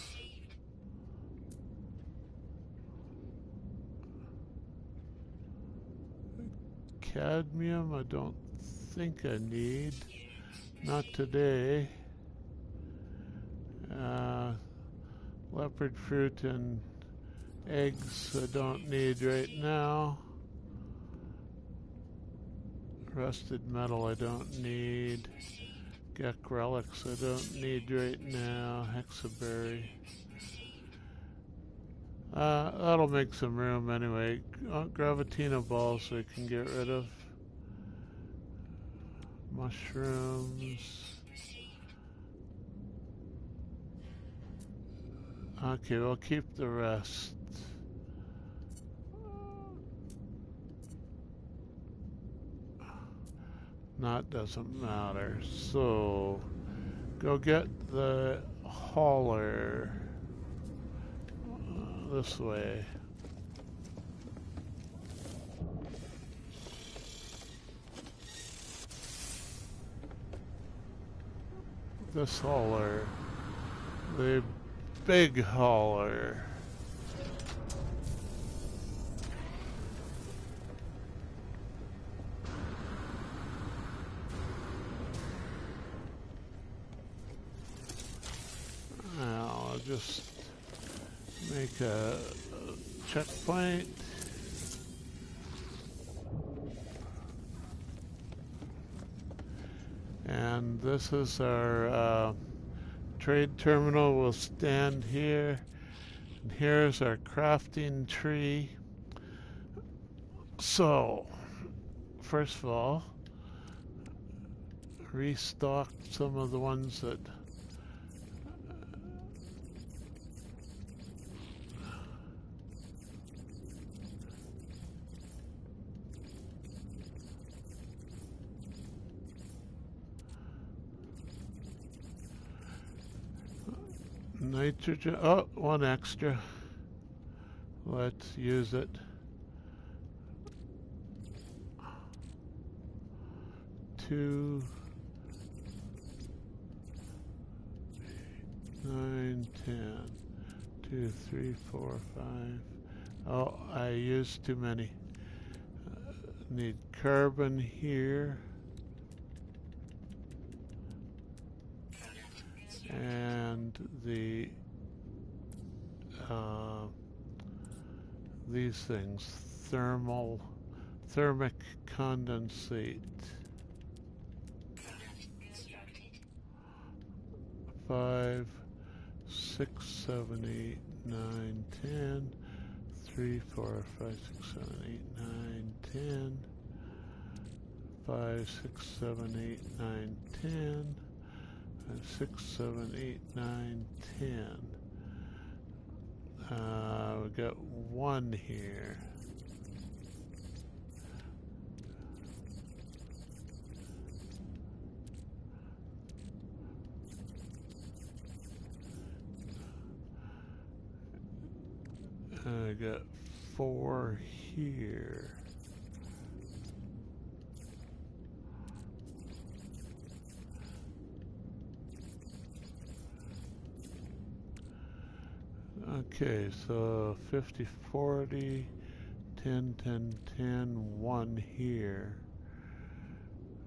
Cadmium, I don't think I need. Not today. Leopard fruit and eggs I don't need right now. Rusted metal I don't need. Gek relics I don't need right now. Hexaberry. That'll make some room anyway. Gravitino balls I can get rid of. Mushrooms. Okay, we'll keep the rest. That doesn't matter. So, go get the hauler this way. This hauler. The big hauler. Now I'll just make a checkpoint. And this is our trade terminal. We'll stand here. And here's our crafting tree. So, first of all, restock some of the ones that nitrogen. Oh, one extra. Let's use it. 2, 9, 10. 2, 3, 4, 5. Oh, I used too many. Need carbon here. And the these things, thermic condensate. 5, 6, 7, 8, 9, 10. 3, 4, 5, 6, 7, 8, 9, 10. 5, 6, 7, 8, 9, 10. 6, 7, 8, 9, 10. We got 1 here. I got 4 here. Okay, so 50, 40, 10, 10, 10, 1 here.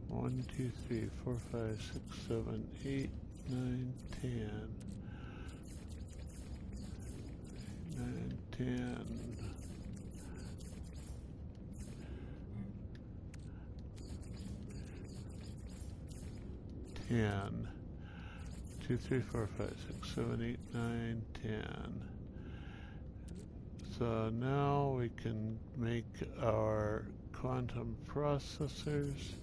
1, 2, 3, 4, 5, 6, 7, 8, 9, 10. 9, 10. 10. 2, 3, 4, 5, 6, 7, 8, 9, 10. So now we can make our quantum processors.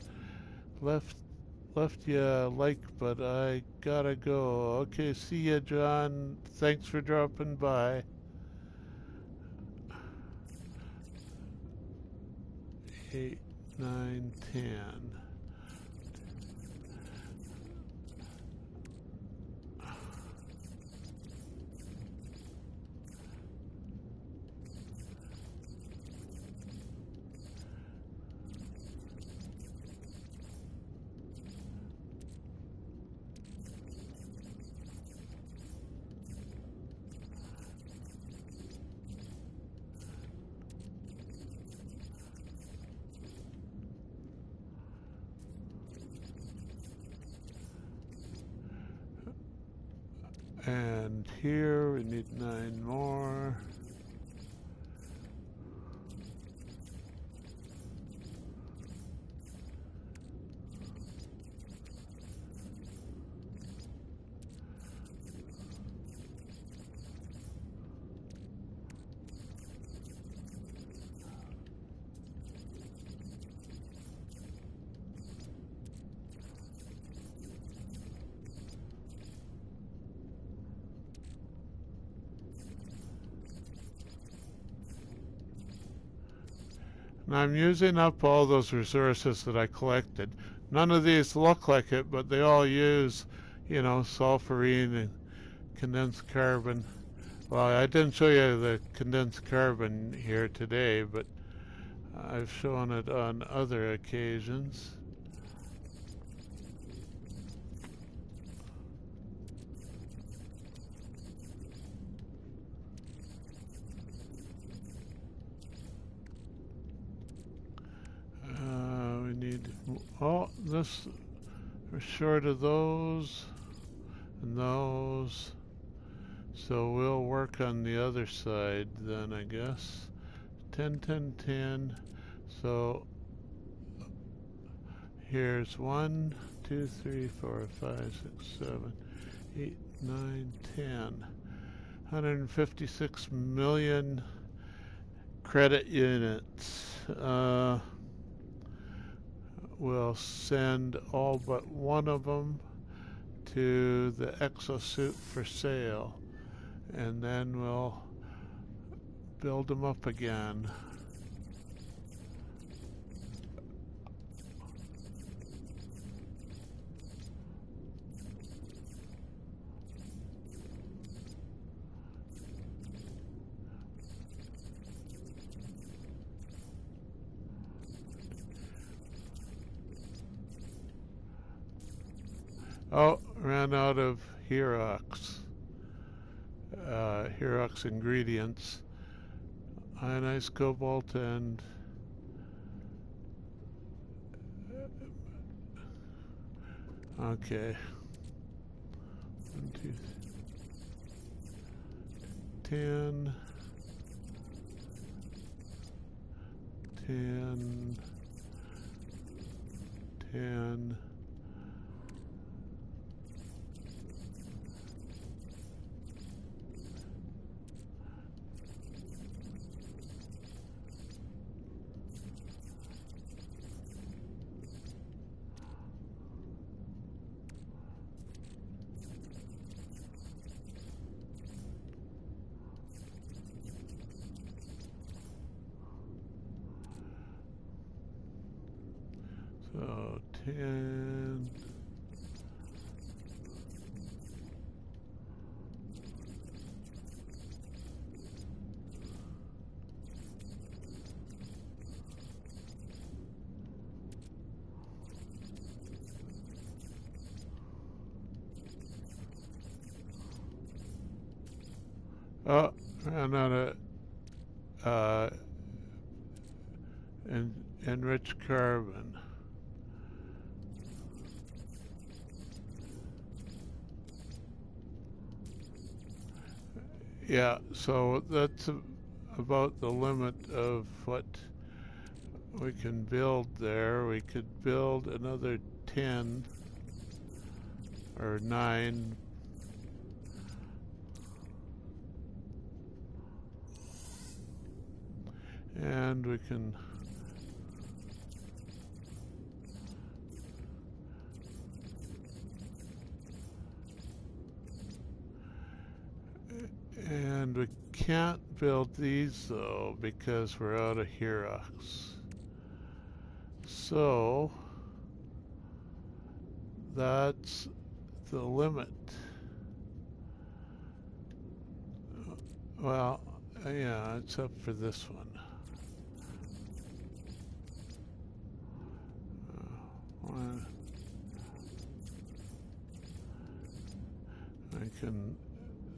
Left ya like, but I gotta go. Okay, see ya, John. Thanks for dropping by. 8, 9, 10. And here we need 9 more. And I'm using up all those resources that I collected. None of these look like it, but they all use, you know, sulfurine and condensed carbon. Well, I didn't show you the condensed carbon here today, but I've shown it on other occasions. We need, oh, this, we're short of those and those. So we'll work on the other side then, I guess. 10, 10, 10. So here's 1, 2, 3, 4, 5, 6, 7, 8, 9, 10. 156 million credit units. We'll send all but one of them to the exosuit for sale, and then we'll build them up again. Oh, ran out of Herox. Herox ingredients. Ionized cobalt and okay. 1, 2, 10, 10, 10. So 10. Oh, ran out of enriched carbon. Yeah, so that's about the limit of what we can build there. We could build another 10 or 9. And we can we can't build these though because we're out of Herox. So that's the limit. Well, yeah, except for this one. I can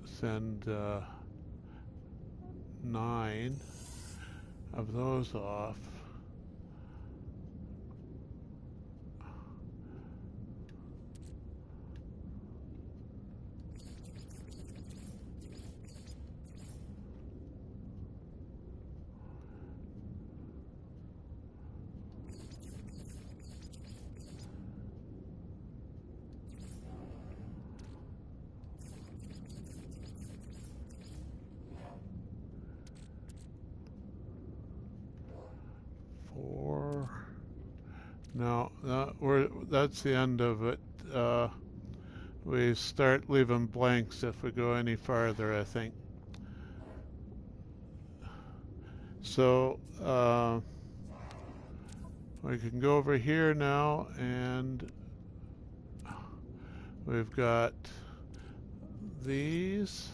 send 9 of those off. No, that's the end of it. We start leaving blanks if we go any farther, I think. So we can go over here now, and we've got these,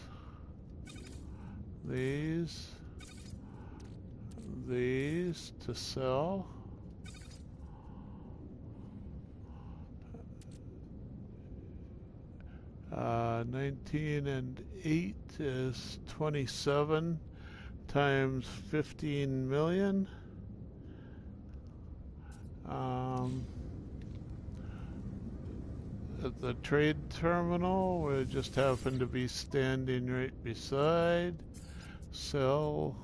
these to sell. Uh, 19 and 8 is 27 times 15 million. At the trade terminal, we just happen to be standing right beside. Sell.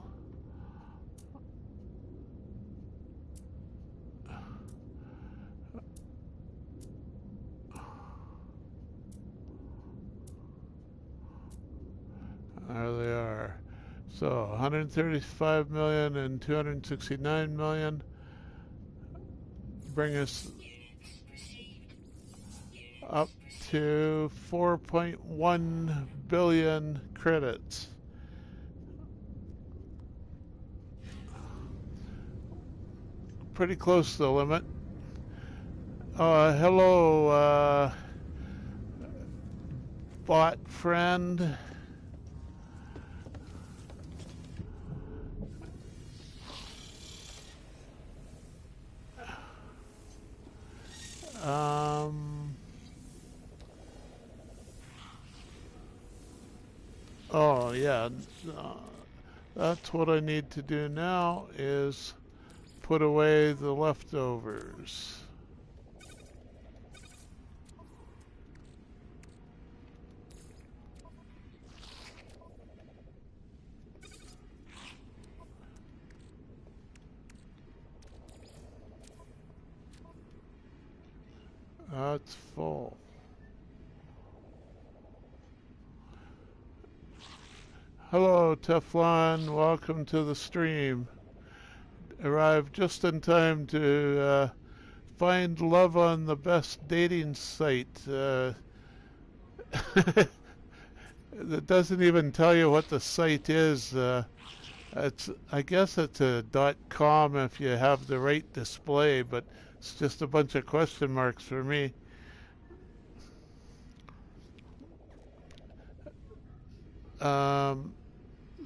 There they are. So 135 million and 269 million bring us up to 4.1 billion credits. Pretty close to the limit. Hello, bot friend. Oh yeah, that's what I need to do now is put away the leftovers. That's full. Hello, Teflon. Welcome to the stream. Arrived just in time to find love on the best dating site. That doesn't even tell you what the site is. I guess it's a .com if you have the right display, but it's just a bunch of question marks for me.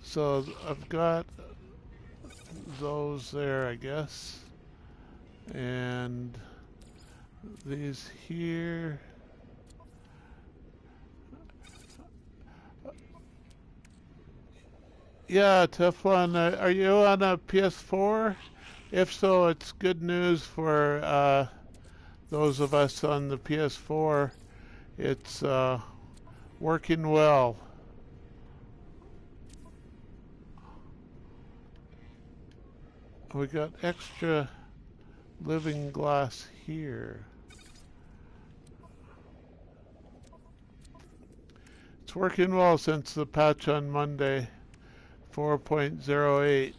So I've got those there, I guess, and these here. Yeah, Teflon, are you on a PS4? If so, it's good news for those of us on the PS4. It's working well. We got extra living glass here. It's working well since the patch on Monday, 4.08.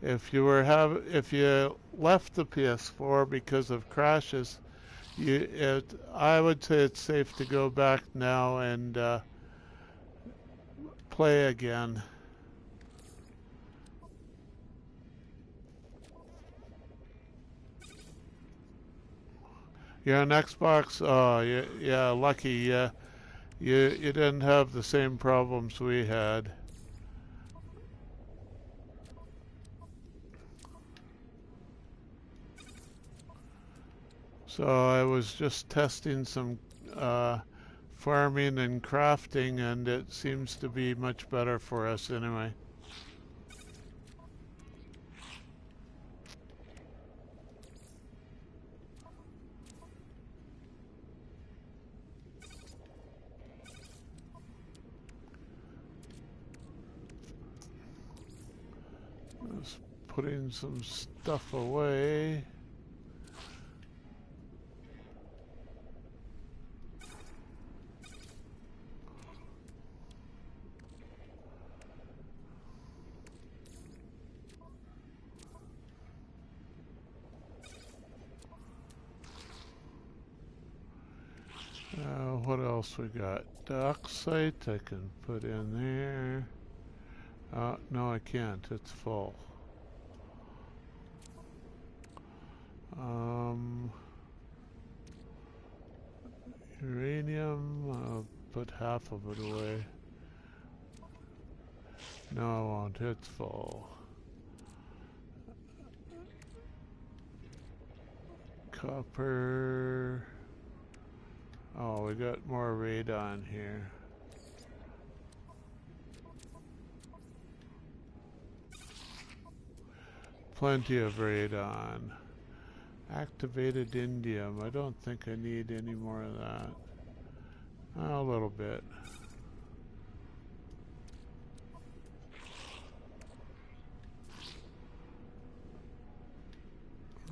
If you left the PS4 because of crashes, I would say it's safe to go back now and play again. You're on Xbox? Oh, yeah, lucky. You didn't have the same problems we had. So I was just testing some farming and crafting, and it seems to be much better for us anyway. Just putting some stuff away. what else we got? Oxide I can put in there. No, I can't. It's full. Uranium, I'll put half of it away. No, I won't. It's full. Copper. Oh, we got more radon here. Plenty of radon. Activated indium. I don't think I need any more of that. A little bit.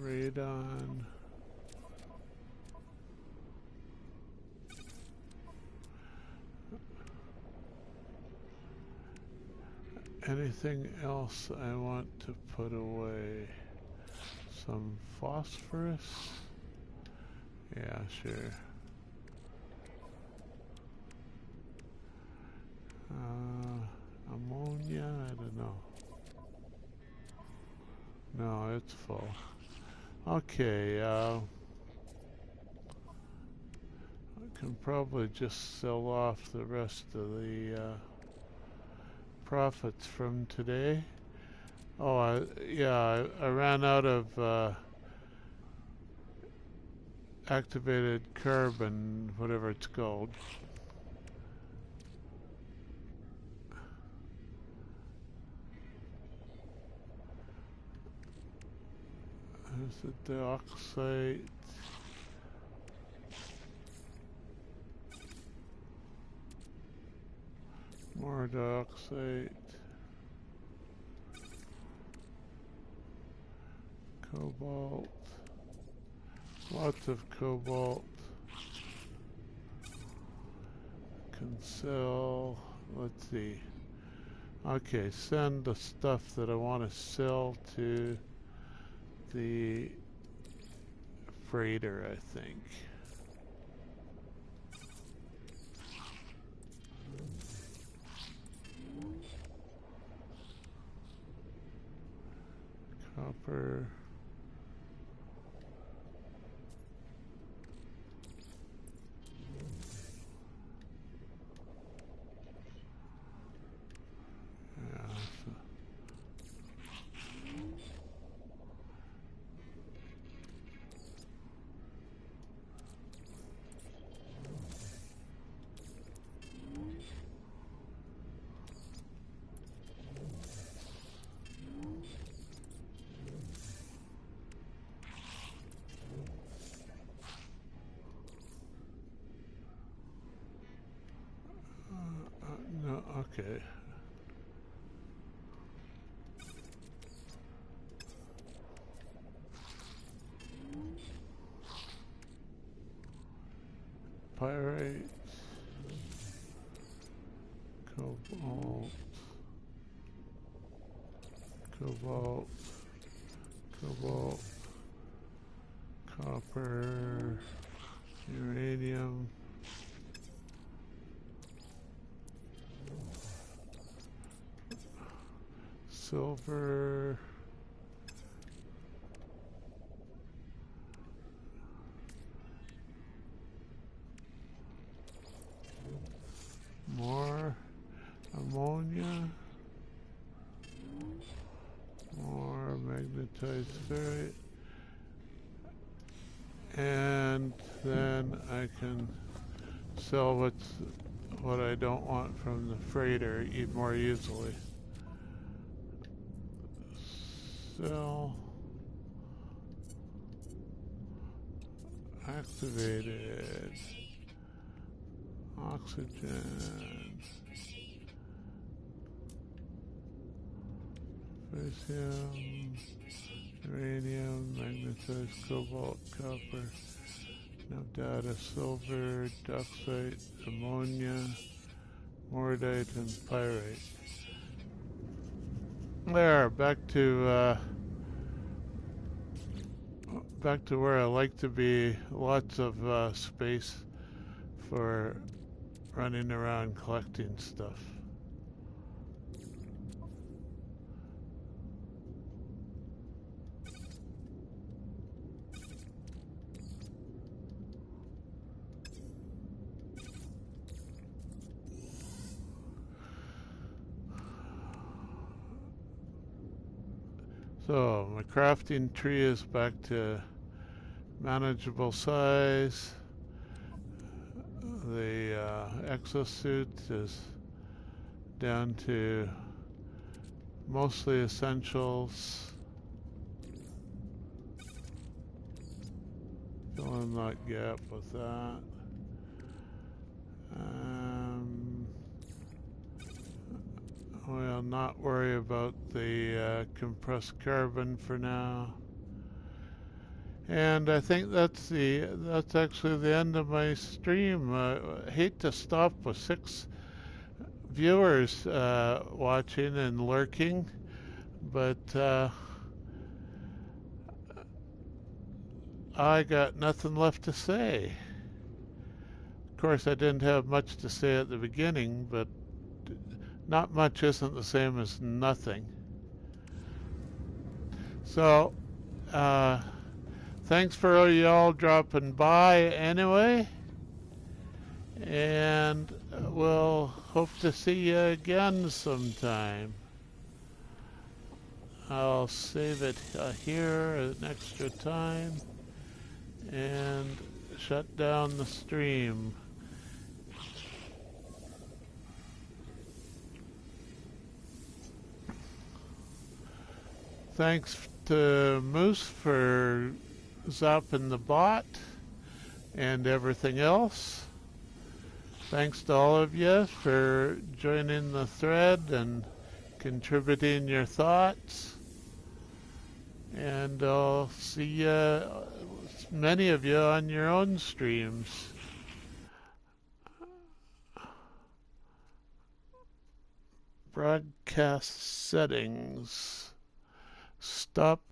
Radon. Anything else I want to put away? Some phosphorus? Yeah, sure. Ammonia? I don't know. No, it's full. Okay, I can probably just sell off the rest of the profits from today. Oh, yeah, I ran out of activated carbon, whatever it's called. There's the dioxide. More dioxide. Cobalt. Lots of cobalt. Can sell. Let's see. Okay, send the stuff that I want to sell to the freighter, I think. Copper. No, okay. Pyrite, cobalt, cobalt, cobalt, copper, uranium, silver, more ammonia, more magnetized ferrite, and then I can sell what I don't want from the freighter more easily. Sell. Activated. Oxygen. Lithium. Uranium. Magnetized cobalt. Copper. No data. Silver. Ductite. Ammonia. Mordite and pyrite. There, back to where I like to be. Lots of space for running around collecting stuff. So my crafting tree is back to manageable size. The exosuit is down to mostly essentials. Fill in that gap with that. We'll not worry about the compressed carbon for now. And I think that's actually the end of my stream. I hate to stop with 6 viewers watching and lurking, but I got nothing left to say. Of course, I didn't have much to say at the beginning, but not much isn't the same as nothing. So, thanks for y'all dropping by anyway. And we'll hope to see you again sometime. I'll save it here an extra time and shut down the stream. Thanks to Moose for zapping the bot and everything else. Thanks to all of you for joining the thread and contributing your thoughts. And I'll see many of you on your own streams. Broadcast settings. Stop